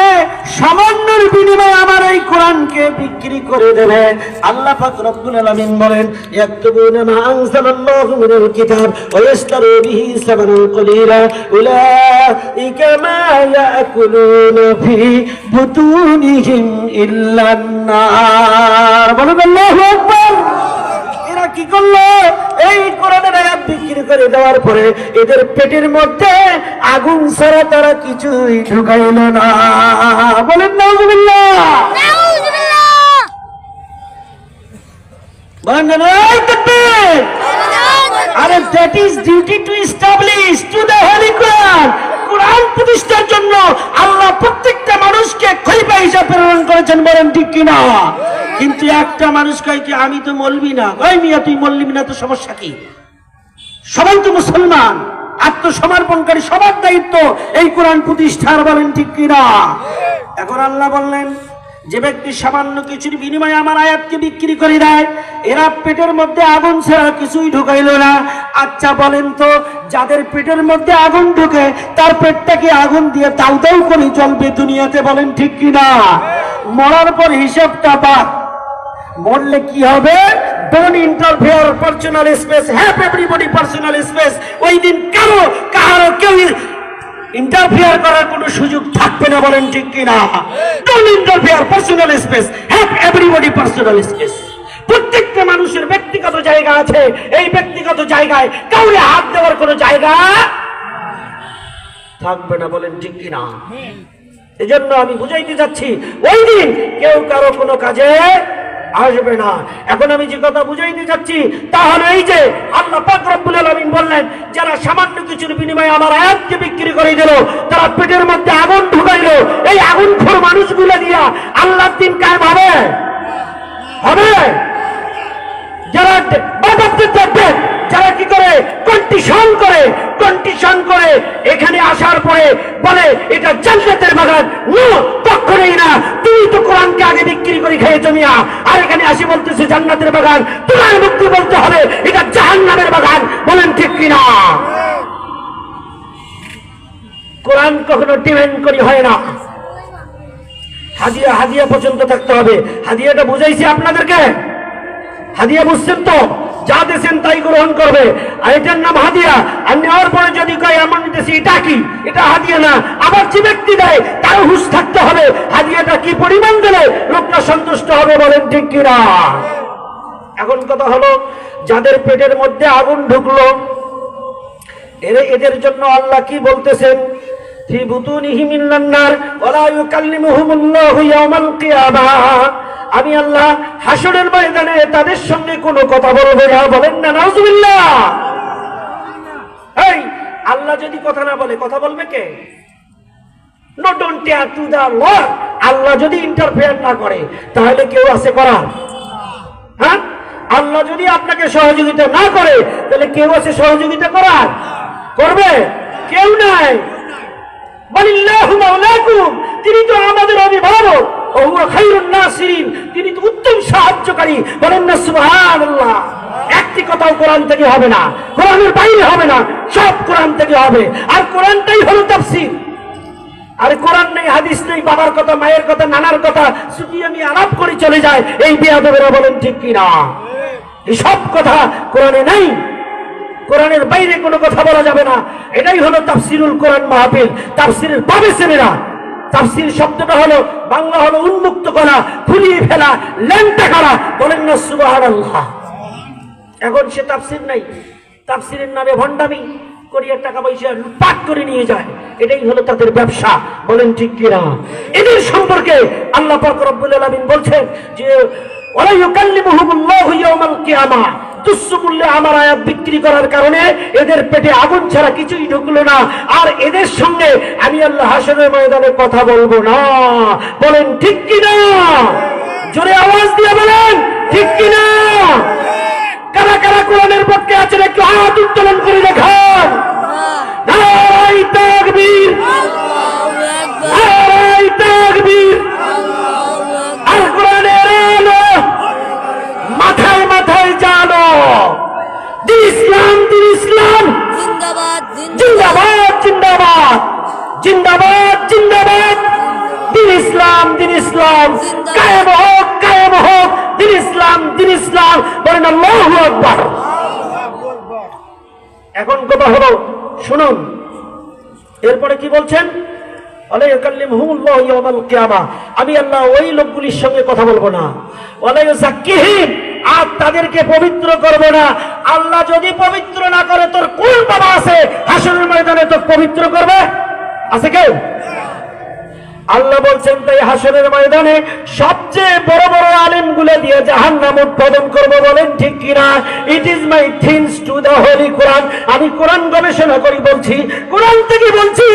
সামান্যের বিনিময়ে আমার এই কোরআনকে বিক্রি করে দেবে। আল্লাহ পাক রব্বুল আলামিন বলেন, ইয়াকতুবুনা মা আনজালাল্লাহু মিনাল কিতাব ওয়া ইশতারু বিহি সামানান কলিলা উলাইকা মা ইয়াকুলুনা ফি বুতুনিহিম ইল্লান নার। বলুন আল্লাহু আকবার। এরা কি করলো? এই কোরআনের আয়াত বিক্রি করে দেওয়ার পরে এদের পেটের মধ্যে আগুন ছাড়া তারা কিছুই ঢুকাইল না। বলেন নাউজুবিল্লাহ। আরে that is duty to establish to the holy Quran. Quran প্রতিষ্ঠার জন্য আল্লাহ প্রত্যেকটা মানুষকে খলিফা হিসেবে প্রেরণ করেছেন। বলেন ঠিক কিনা? কিন্তু একটা মানুষ কয় কি আমি তো মলবি না। ওই মিয়া তুই মলবি না তো সমস্যা কি? সবাই তো মুসলমান, আত্মসমর্পণকারী, সবার দায়িত্ব এই কোরআন প্রতিষ্ঠার, বলেন ঠিক কিনা? এখন আল্লাহ বললেন যে ব্যক্তি সামান্য কিছুর বিনিময়ে আমার আয়াতকে বিক্রি করে দেয়, এরা পেটের মধ্যে আগুন ছাড়া কিছুই ঢুকাইল না। আচ্ছা বলেন তো, যাদের পেটের মধ্যে আগুন ঢুকে তার পেটটাকে আগুন দিয়ে দাউ দাউ করে জ্বলবে দুনিয়াতে, বলেন ঠিক কিনা? মরার পর হিসাবটা বাদ। মরলে কি হবে? Don't interfere, personal space, have everybody personal space. ওই দিন কারো কেউ ইন্টারফেয়ার করার কোনো সুযোগ থাকবে না, বলেন ঠিক কিনা? Don't interfere, personal space, have everybody personal space. প্রত্যেকটা মানুষের ব্যক্তিগত জায়গা আছে, এই ব্যক্তিগত জায়গায় কাউরে হাত দেওয়ার কোনো জায়গা থাকবে না, বলেন ঠিক কিনা? এজন্য আমি বুঝাইতে যাচ্ছি, ওই দিন কেউ কারো কোনো কাজে আসবে না। এখন আমি যে কথা বুঝাইতে যাচ্ছি তা হলো এই যে আল্লাহ পাক রব্বুল আলামিন বললেন, যারা সামান্য কিছুর বিনিময়ে আমার আয়াতকে বিক্রি করে দিল, তারা পেটের মধ্যে আগুন ঢুকাইল, এই আগুনখোর মানুষগুলো দিয়া আল্লাহর দিন কায়েম হবে? হবে? যারা দেখবে, যারা কি করে কন্ডিশন করে এখানে আসার পরে বলে এটা জান্নাতের বাগান, নো, কখনোই না। তুই তো কোরআনকে আগে বিক্রি করে খেয়েছ মিয়া, আর এখানে আসি বলতেছে জান্নাতের বাগান। তোমার মুক্তি বলতে হবে এটা জাহান্নামের বাগান, বলেন ঠিক কিনা? কোরআন কখনো ডিমান্ড করি হয় না। হাদিয়া পর্যন্ত থাকতে হবে। হাদিয়াটা বুঝাইছি আপনাদেরকে, হাদিয়া বুঝছেন তো? যা দেশেন তাই গ্রহণ করবে, আর এটার নাম হাদিয়া। আর নেওয়ার পরে যদি কয় এমন নিতেছি, এটা কি? এটা হাদিয়া না। আবার যে ব্যক্তি দেয় তার হুঁশ থাকতে হবে, হাদিয়াটা কি পরিমাণ দিলে লোকটা সন্তুষ্ট হবে, বলেন ঠিক কিনা? এখন কথা হলো, যাদের পেটের মধ্যে আগুন ঢুকলো, এদের জন্য আল্লাহ কি বলতেছেন? ফি বুতুনিহিম মিনান নার ওয়ালা ইউকাল্লিমুহুমুল্লাহু ইয়াওমাল কিয়ামাহ। আমি আল্লাহ হাসরের ময়দানে তাদের সঙ্গে কোনো কথা বলবো না, বলেন না নাউজুবিল্লাহ। এই আল্লাহ যদি কথা না বলে, কথা বলবে কে? No don't dare to the lord. আল্লাহ যদি ইন্টারফেয়ার না করে তাহলে কেউ আছে করার? হ্যাঁ, আল্লাহ যদি আপনাকে সহযোগিতা না করে তাহলে কেউ আছে সহযোগিতা করার? করবে? কেউ নাই। ওয়ালিল্লাহু মাওলাকুম, তিনি তো আমাদের অভিভাবক। তিনি তো উত্তম সাহায্যকারী, বলেন না সুবহানাল্লাহ। একটি কথাও কোরআন থেকে হবে না, কোরআনের বাইরে হবে না, সব কোরআন থেকে হবে। আর কোরআনটাই হলো তাফসীর। আর কোরআন নেই, হাদিস নেই, বাবার কথা, মায়ের কথা, নানার কথা শুধু আমি আলাপ করে চলে যায় এই বেয়াদবেরা, বলেন ঠিক কিনা? এই সব কথা কোরআনে নাই, কোরআনের বাইরে কোনো কথা বলা যাবে না। এটাই হলো তাফসিরুল কোরআন মাহফিল। তাফসিরের বাবে ছেলেরা, তাফসির শব্দটা হলো বাংলা হলো উন্মুক্ত করা, খুলিয়ে ফেলা, ল্যাংটা করা, বলেন না সুবহানাল্লাহ। এখন সে তাফসির নাই, তাফসিরের নামে ভণ্ডামি করিয়ে টাকা পয়সা লুটপাট করে নিয়ে যায়, এটাই হলো তাদের ব্যবসা, বলেন ঠিক কিনা? এদের সম্পর্কে আল্লাহ পাক রব্বুল আলামিন বলছেন যে ওয়ালা ইউকাল্লিমুহুমুল্লাহু ইয়াওমাল কিয়ামাহ। তুচ্ছ মূল্যে আমার আয়াত বিক্রি করার কারণে এদের পেটে আগুন ছাড়া কিছুই ঢুকলো না, আর এদের সঙ্গে আমি আল্লাহ হাসরের ময়দানে কথা বলবো না, বলেন ঠিক কিনা? জোরে আওয়াজ দিয়ে বলেন ঠিক কিনা? কারা কারা কোরআনের পক্ষে আছেন একটু হাত উত্তোলন করে দেখান। নারায়ে তাকবীর, নারায়ে তাকবীর। আর কোরআনের আলো মাথায় মাথায় জানো। দিন ইসলাম, দিন ইসলাম, জিন্দাবাদ জিন্দাবাদ, জিন্দাবাদ জিন্দাবাদ। দিন ইসলাম, দিন ইসলাম, কায়েম হোক, কায়েম হোক। দিন ইসলাম, দিন ইসলাম, বলেন আল্লাহু আকবার। এখন কথা হলো, শুনুন এরপরে কি বলছেন? ওয়ালা ইউকাল্লিমুহুমুল্লাহু ইয়াওমাল কিয়ামাহ। আমি আল্লাহ ওই লোকগুলির সঙ্গে কথা বলবো না। ওয়ালা ইউযাক্কিহিম, আর তাদেরকে পবিত্র করবো না। আল্লাহ যদি পবিত্র না করে, তোর কোন বাবা আছে হাসরের ময়দানে তোকে পবিত্র করবে? আছে কেউ? আল্লাহ বলছেন তাই হাসরের ময়দানে সবচেয়ে বড় বড় আলেমগুলো দিয়ে জাহান্নাম উৎপাদন করবো, বলেন ঠিক কিনা? It is my things to the holy Quran. আমি কোরআন গবেষণা করি বলছি, কোরআন থেকে বলছি,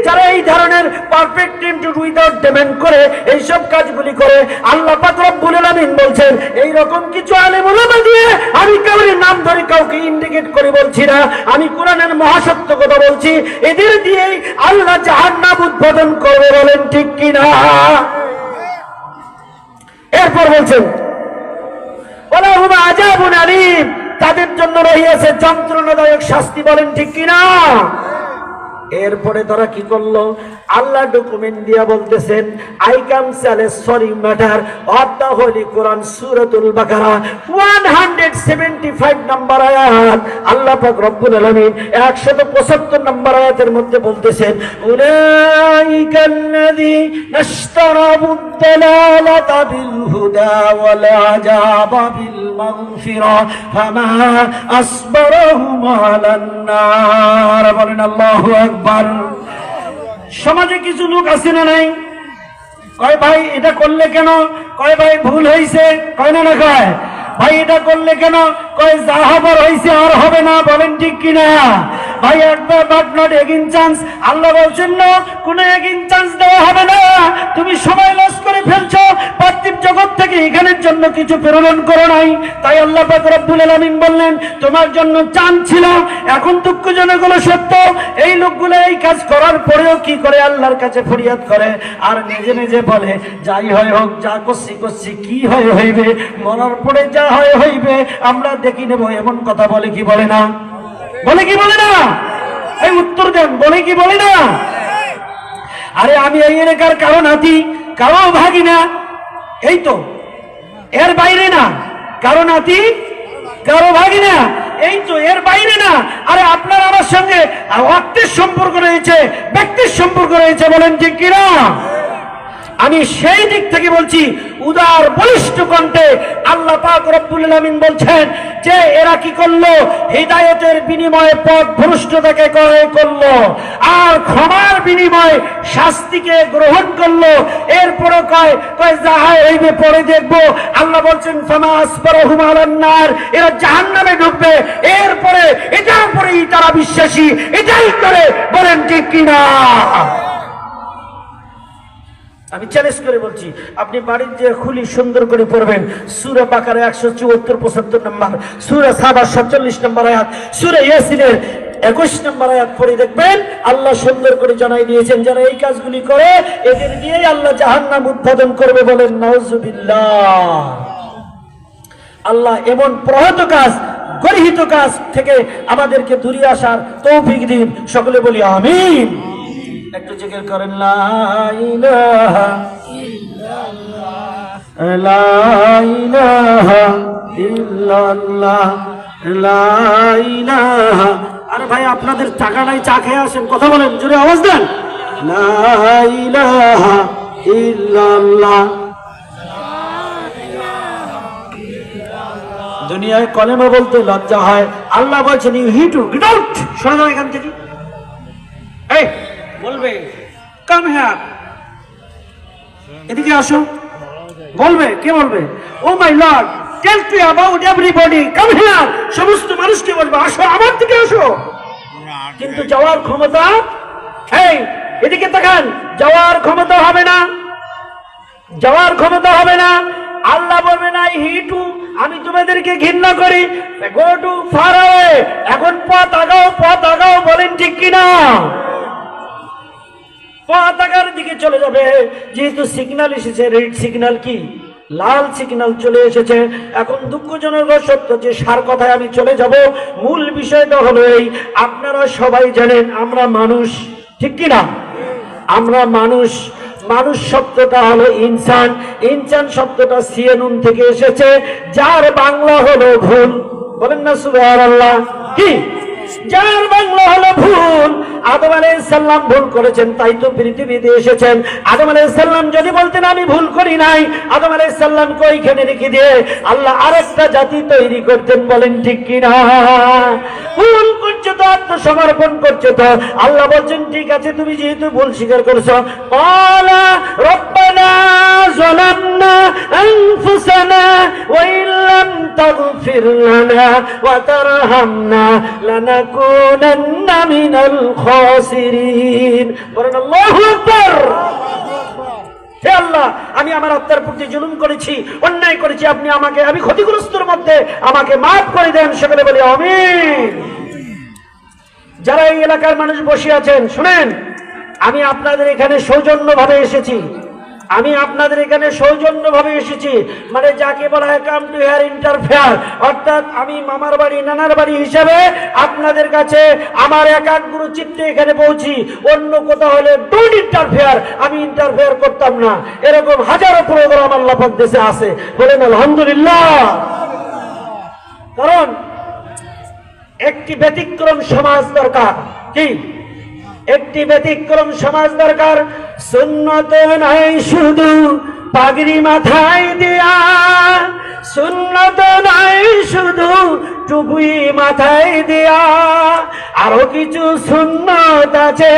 যারা এই ধরনের পারফেক্ট ইনটু উইদাউট ডিমান্ড করে এইসব কাজগুলি করে, আল্লাহ পাক রব্বুল আলামিন বলছেন এই রকম কিছু আলেম ওলামা দিয়ে আমি কাউকে নাম ধরে কাউকে ইন্ডিকেট করে বলছি না, আমি কোরআনের মহাসত্য কথা বলছি। এদের দিয়েই আল্লাহ জাহান্নাম উদ্বোধন করবে, বলেন ঠিক কিনা? এরপর বলছেন ওয়ালাহুম আযাবুন আলীম, তাদের জন্য রহিয়াছে যন্ত্রণাদায়ক শাস্তি, বলেন ঠিক কিনা? এরপরে তারা কি করলো? আল্লাহ ডকুমেন্ট দিয়া বলতেছেন I come challenge sorry matter of the holy Quran সূরাতুল বাকারা 175 নম্বর আয়াত। আল্লাহ পাক রব্বুল আলামিন 175 নম্বর আয়াতের মধ্যে বলতেছেন উলাইকাল্লাযীনা ইশতারাবুদ দালালাতা বিল হুদা ওয়াল আযাবা বিল মাগফিরা ফামা আসবারহুম আলান নার, বলেন আল্লাহু আকবার। সমাজে কিছু লোক আছে না নাই? কয় ভাই এটা করলে কেন? কয় ভাই ভুল হয়েছে, কয় না না কয় ভাই এটা করলে কেন? কয় যা হবার হয়েছে আর হবে না, বলেন ঠিক কিনা? ভাই একবার বাট নট এগেইন চান্স, আল্লাহ বলছেন না কোনো এগেইন চান্স দেওয়া হবে না। তুমি সময় লস করে ফেলছো, পার্থিব জগৎ থেকে এখানের জন্য কিছু প্রেরণ করো নাই, তাই আল্লাহ পাক রব্বুল আলামিন বললেন তোমার জন্য চান্স ছিল। এখন দুঃখজনক হলো সত্য, এই লোকগুলো এই কাজ করার পরেও কি করে? আল্লাহর কাছে ফরিয়াদ করে আর নিজে নিজে বলে যাই হয় হোক, যা করছি করছি, কি হয় হইবে, মরার পরে যা হয় হইবে, আমরা দেখি নেব, এমন কথা বলে কি বলে না? বলে কি বলে না? এই উত্তর দেন, বলে কি বলে না? আরে আমি এই এলাকার কারো নাতি, কারো ভাগি না, এই তো এর বাইরে না, কারো নাতি কারো ভাগি না, এই তো এর বাইরে না। আরে আপনার আমার সঙ্গে রক্তের সম্পর্ক রয়েছে, ব্যক্তির সম্পর্ক রয়েছে, বলেন ঠিক কিনা? আমি সেই দিক থেকে বলছি, উদার বলিষ্ঠ কণ্ঠে আল্লাহ পাক রব্বুল আলামিন বলছেন যে এরা কি করলো? হিদায়াতের বিনিময়ে পথ ভ্রষ্টতাকে ক্রয় করলো আর ক্ষমার বিনিময়ে শাস্তিকে গ্রহণ করলো। এরপরে কয় যাহা হইবে পরে দেখবো। আল্লাহ বলছেন ফামা আসবারহুম আলান নার, এরা জাহান্নামে ঢুকবে। এরপরে এটার উপরেই তারা বিশ্বাসী, এটাই করে, বলেন ঠিক কিনা? আমি চ্যালেঞ্জ করে বলছি, আপনি বাড়ির যে খুলি সুন্দর করে পড়বেন সূরা বাকারা 174-75 নম্বর, সূরা সাবা 47 নম্বর আয়াত, সূরা ইয়াসিনের 21 নম্বর আয়াত পড়ে দেখবেন আল্লাহ সুন্দর করে জানাই দিয়েছেন যারা এই কাজগুলি করে এদের দিয়েই আল্লাহ জাহান্নাম উদ্বোধন করবে, বলেন নাউজুবিল্লাহ। আল্লাহ এমন প্রহত কাজ, গর্হিত কাজ থেকে আমাদেরকে দূরে আসার তৌফিক দিন, সকলে বলি আমিন। একটু জিকির করেন লা ইলাহা ইল্লাল্লাহ, লা ইলাহা ইল্লাল্লাহ, লা ইলাহা। আরে ভাই আপনাদের টাকা নাই, চা খেয়ে আসেন, কথা বলেন, জোরে আওয়াজ দেন, লা ইলাহা ইল্লাল্লাহ। দুনিয়ায় কলেমা বলতে লজ্জা হয়, আল্লাহ বলছেন you he to get out, সরে যাও এখান থেকে। এই বলবে কাম হিয়ার, এদিকে আসো, বলবে, কে বলবে? Oh my lord tell to about everybody come here, সমস্ত মানুষকে বলবে আসো, আমার দিকে আসো। কিন্তু যাওয়ার ক্ষমতা, এই এদিকে তাকান, যাওয়ার ক্ষমতা হবে না, যাওয়ার ক্ষমতা হবে না। আল্লাহ বলবে না হি টু, আমি তোমাদেরকে ঘৃণা করি, গো টু ফার অ্যাওয়ে, এখন পথ আগাও, পথ আগাও, বলেন ঠিক কিনা? পতাকার দিকে চলে যাবে, যেহেতু সিগন্যাল এসেছে, রেড সিগন্যাল কি লাল সিগন্যাল চলে এসেছে। এখন দুঃখজনক সত্য যে সার কথায় আমি চলে যাব, মূল বিষয়টা হলো এই, আপনারা সবাই জানেন আমরা মানুষ, ঠিক কিনা? আমরা মানুষ, মানুষ শব্দটা হলো ইনসান, ইনসান শব্দটা সিয়ানুন থেকে এসেছে, যার বাংলা হলো ভুল, বলেন না সুবহানাল্লাহ। কি যার বাংলা হলো ভুল। আদম আলাইহিস সালাম ভুল করেছেন, তাই তো পৃথিবীতে এসেছেন। আদম আলাইহিস সালাম যদি বলতেন আমি ভুল করি নাই, আদম আলাইহিস সালামকে ওইখানে রেখে দিয়ে আল্লাহ আরেকটা জাতি তৈরি করতেন, বলেন ঠিক কিনা? ভুল করছে তো আত্মসমর্পণ করছে। তো আল্লাহ বলছেন ঠিক আছে, তুমি যেহেতু ভুল স্বীকার করেছো, ক্বালা রব্বানা যালামনা আনফুসানা ওয়া ইল্লাম তাগফির লানা ওয়া তারহামনা লানাকুনান্না মিনাল খাসিরিন। বলেন আল্লাহু আকবার। হে আল্লাহ, আমি আমার আত্মার প্রতি জুলুম করেছি, অন্যায় করেছি, আপনি আমাকে, আমি ক্ষতিগ্রস্তের মধ্যে, আমাকে মাফ করে দেন। সকলে বলি আমিন। যারা এই এলাকার মানুষ বসে আছেন, শুনেন, আমি আপনাদের এখানে সৌজন্যভাবে এসেছি। আমি আপনাদের এখানে সৌজন্যভাবে এসেছি, মানে যাকে বলা হয় কাম টু হেয়ার ইন্টারফেয়ার, অর্থাৎ আমি মামার বাড়ি নানার বাড়ি হিসাবে আপনাদের কাছে আমার একাগ্র চিত্তে এখানে পৌঁছি। অন্য কোথাও হলে ডোন্ট ইন্টারফেয়ার, আমি ইন্টারফেয়ার করতাম না। এরকম হাজারো প্রোগ্রাম আল্লাহ পাক দেশে আছে, বলেন আলহামদুলিল্লাহ। কারণ একটি ব্যতিক্রম সমাজ দরকার। কি? একটি ব্যতিক্রম সমাজ দরকার। সুন্নত নাই শুধু পাগড়ি মাথায় দেয়া, সুন্নত নাই শুধু টুপি মাথায় দেয়া, আরো কিছু সুন্নত আছে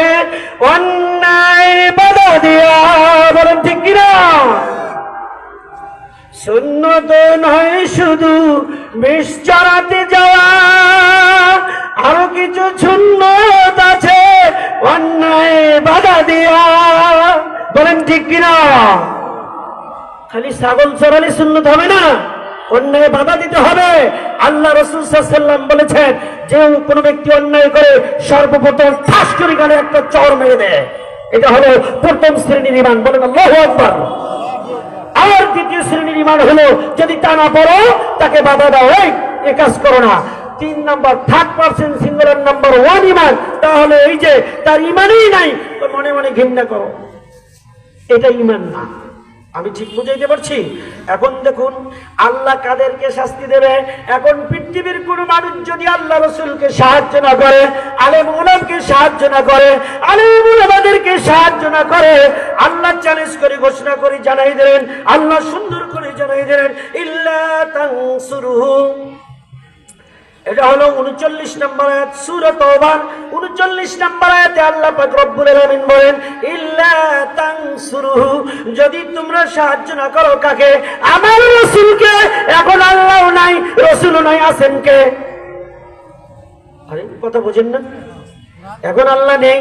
অন্যায় বাধা দেয়া। বলেন ঠিক কিনা? সুন্নত নয় শুধু বিষ চড়াতে যাওয়া, আরো কিছু সুন্নত আছে অন্যায় বাধা দেয়া। বলেন ঠিক কিনা? খালি ছাগল চড়ালে সুন্নত হবে না, অন্যায় বাধা দিতে হবে। আল্লাহ রাসূল সাল্লাল্লাহু আলাইহি ওয়াসাল্লাম বলেছেন, যে কোনো ব্যক্তি অন্যায় করে সর্বপ্রথম ঠাস করে গালে একটা চড় মেরে দেয়, এটা হলো প্রথম শ্রেণীর ঈমান। বলেন আল্লাহু আকবার। আর দ্বিতীয় শ্রেণীর ঈমান হলো, যদি তা না পড়ো তাকে বাধা দাও, এই কাজ করো না। 3 নাম্বার, 3rd সিঙ্গুলার নাম্বার 1 ঈমান, তাহলে এই যে তার ঈমানই নাই, তো মনে মনে ঘৃণা করো, এটা ঈমান না। আমি ঠিক বুঝাইতে পারছি? এখন দেখুন আল্লাহ কাদেরকে শাস্তি দেবে। এখন পৃথিবীর কোন মানুষ যদি আল্লাহ রসুলকে সাহায্য না করে, আলেম উলামাকে সাহায্য না করে, আলেম উলামাদেরকে সাহায্য না করে, আল্লাহ চ্যালেঞ্জ করে ঘোষণা করে জানাই দিলেন, আল্লাহ সুন্দর করে জানাই দিলেন, ইল্লা তানসুরুহু। এটা হলো 39 নম্বর আয়াত সূরা তাওবার 39 নম্বর আয়াতে আল্লাহ পাক রব্বুল আলামিন বলেন, ইল্লা তানসুরুহু, যদি তোমরা সাহায্য না করো কাকে? আমার রাসূলকে। এখন আল্লাহ নাই, রাসূলও নাই, আছেন কে? আরে কথা বুঝেন না? এখন আল্লাহ নেই,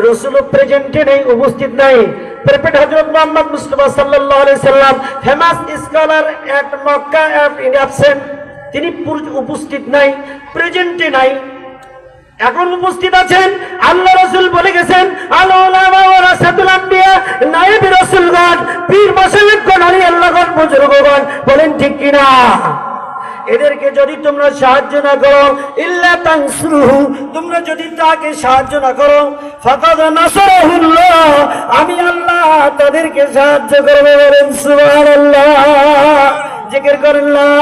রাসূলও প্রেজেন্টে নেই, উপস্থিত নাই। প্রফেট হযরত মুহাম্মদ মুস্তাফা সাল্লাল্লাহু আলাইহি সাল্লাম, famous scholar at Mecca at in absent, তিনি উপস্থিত নাই, প্রেজেন্টে নাই। এখন উপস্থিত আছেন, আল্লাহ রাসূল বলে গেছেন, আল উলামা ওয়ারাসাতুল আম্বিয়া, নায়েব রাসূলগণ, পীর মাশায়েখগণ, আলী আল্লাহগণ, বুজুর্গগণ। বলেন ঠিক কিনা? এদেরকে যদি তোমরা সাহায্য না করো, ইল্লা তানসুরুহু, তোমরা যদি তাকে সাহায্য না করো, ফাকাদ নাসারাহুল্লাহ, আমি আল্লাহ তাদেরকে সাহায্য করব। বলেন সুবহানাল্লাহ। জিকির করেন লা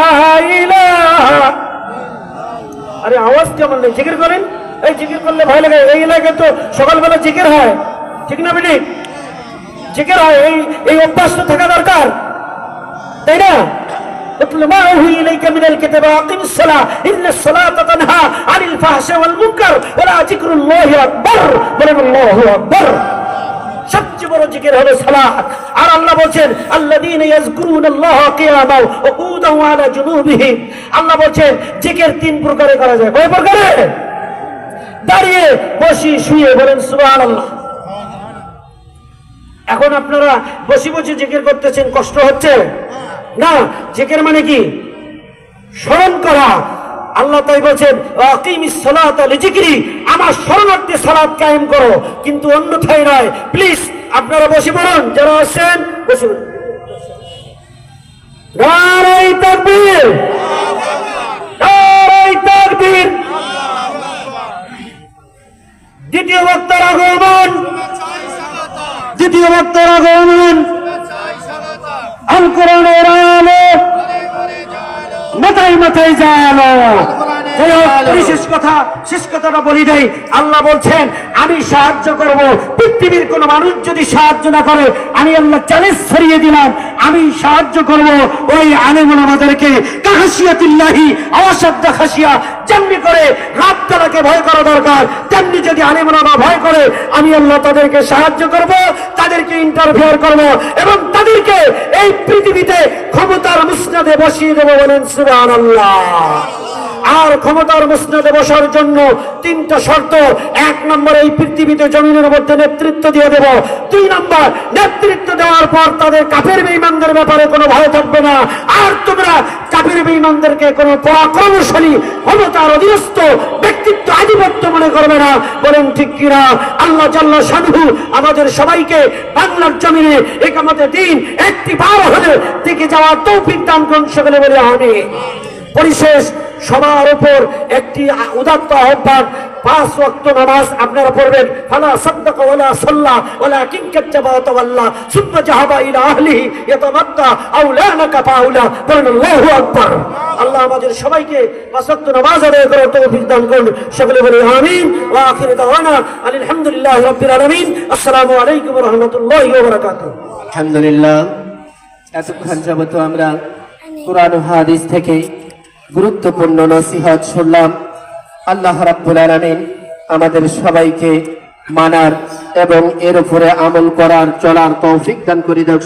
ইলাহা। আরে আওয়াজ কেমন নেই? জিকির করেন, এই জিকির করলে ভালো লাগে। এই এলাকায় তো সকালবেলা জিকির হয়, ঠিক না বেটি? জিকির হয়, এই অভ্যাস তো থাকা দরকার, তাই না? اتل ما اوحي اليك من الكتاب واقم الصلاه ان الصلاه تنهى عن الفحشاء والمنكر ولذكر الله اكبر। বলেন আল্লাহু আকবার। সবচেয়ে বড় জিকির হলো সালাত। আর আল্লাহ বলেন, আল্লাযীনা ইয়াযকুরুনাল্লাহা কিয়ামান ওয়া কুউদান ওয়া আলা জুনুবিহিম। আল্লাহ বলেন জিকির 3 প্রকারে করা যায়। কয় প্রকারে? দাঁড়িয়ে, বসে, শুয়ে। বলেন সুবহানাল্লাহ। এখন আপনারা বসে বসে জিকির করতেছেন, কষ্ট হচ্ছে না? জিকির মানে কি? স্মরণ করা। আল্লাহ তাই বলেন, আকিমিস সালাতা লিজিকরি, আমার স্মরণার্থে সালাত কায়েম করো, কিন্তু অন্যথায় নয়। প্লিজ আপনারা বসে পড়ুন, যারা আছেন বসে পড়ুন। নারে তাকবীর, নারে তাকবীর। দ্বিতীয় বক্তার আগমন, দ্বিতীয় বক্তার আগমন। আল কোরআনের আলো মাথায় মাথায় জালো, শেষ কথাটা বলি দেই। আল্লাহ বলছেন আমি সাহায্য করব, পৃথিবীর কোন মানুষ যদি সাহায্য না করে আমি আল্লাহ চ্যালেঞ্জ ছড়িয়ে দিলাম, আমি সাহায্য করব ওই আলেম ওলামাদেরকে। কাহাসিয়াতুল্লাহি আওয়াসাদ্দ খাসিয়া, যেমনি করে রাতটাকে ভয় করা দরকার তেমনি যদি আলেম ওলামা ভয় করে আমি আল্লাহ তাদেরকে সাহায্য করব, তাদেরকে ইন্টারফেয়ার করব এবং তাদেরকে এই পৃথিবীতে ক্ষমতার মুসনাদে বসিয়ে দেব। বলেন সুবহানাল্লাহ। আর ক্ষমতার মুসনাদে বসার জন্য তিনটা শর্ত। 1 নম্বর, এই পৃথিবীতে জমিনের মধ্যে নেতৃত্ব দিয়ে দেব। 2 নম্বর, নেতৃত্ব দেওয়ার পর তাদের কাফের বেঈমানদের ব্যাপারে কোনো ভয় থাকবে না। আর তোমরা কাফের বেঈমানদেরকে কোনো পরাক্রমশালী ক্ষমতার অধীনস্থ ব্যক্তিত্ব আধিপত্য মনে করবে না। বলেন ঠিক কিনা? আল্লাহ জাল্লা শানুহু আমাদের সবাইকে বাংলার জমিনে ইকামতের দিন একটি বার হলে থেকে যাওয়ার তৌফিক দান করুন। সকলে বলে আমিন। পরিশেষ সবার উপর একটি উদাত্ত আহ্বান, 5 ওয়াক্ত নামাজ আপনারা পড়বেন। ফালা সাদ্দাকা ওয়ালা সাল্লা ওয়ালাকিন কাজ্জাবা ওয়া তাওয়াল্লা সুম্মা যাহাবা ইলা আহলিহি ইয়াতামাত্তা আউলানাকা ফাউলা। বলেন আল্লাহু আকবার। আল্লাহ আমাদের সবাইকে 5 ওয়াক্ত নামাজ আদায় করার তৌফিক দান করুন। সকলে বলি আমিন। ওয়া আখিরু দাওয়ানা আলহামদুলিল্লাহি রাব্বিল আলামিন। আসসালামু আলাইকুম ওয়া রাহমাতুল্লাহি ওয়া বারাকাতুহু। আলহামদুলিল্লাহ, এতক্ষণ যাবত আমরা কুরআন ও হাদিস থেকে গুরুত্বপূর্ণ নসিহত শুনলাম। আল্লাহ রাব্বুল আলামিন আমাদের সবাইকে মানার এবং এর উপরে আমল করার চলার তৌফিক দান করে দেন।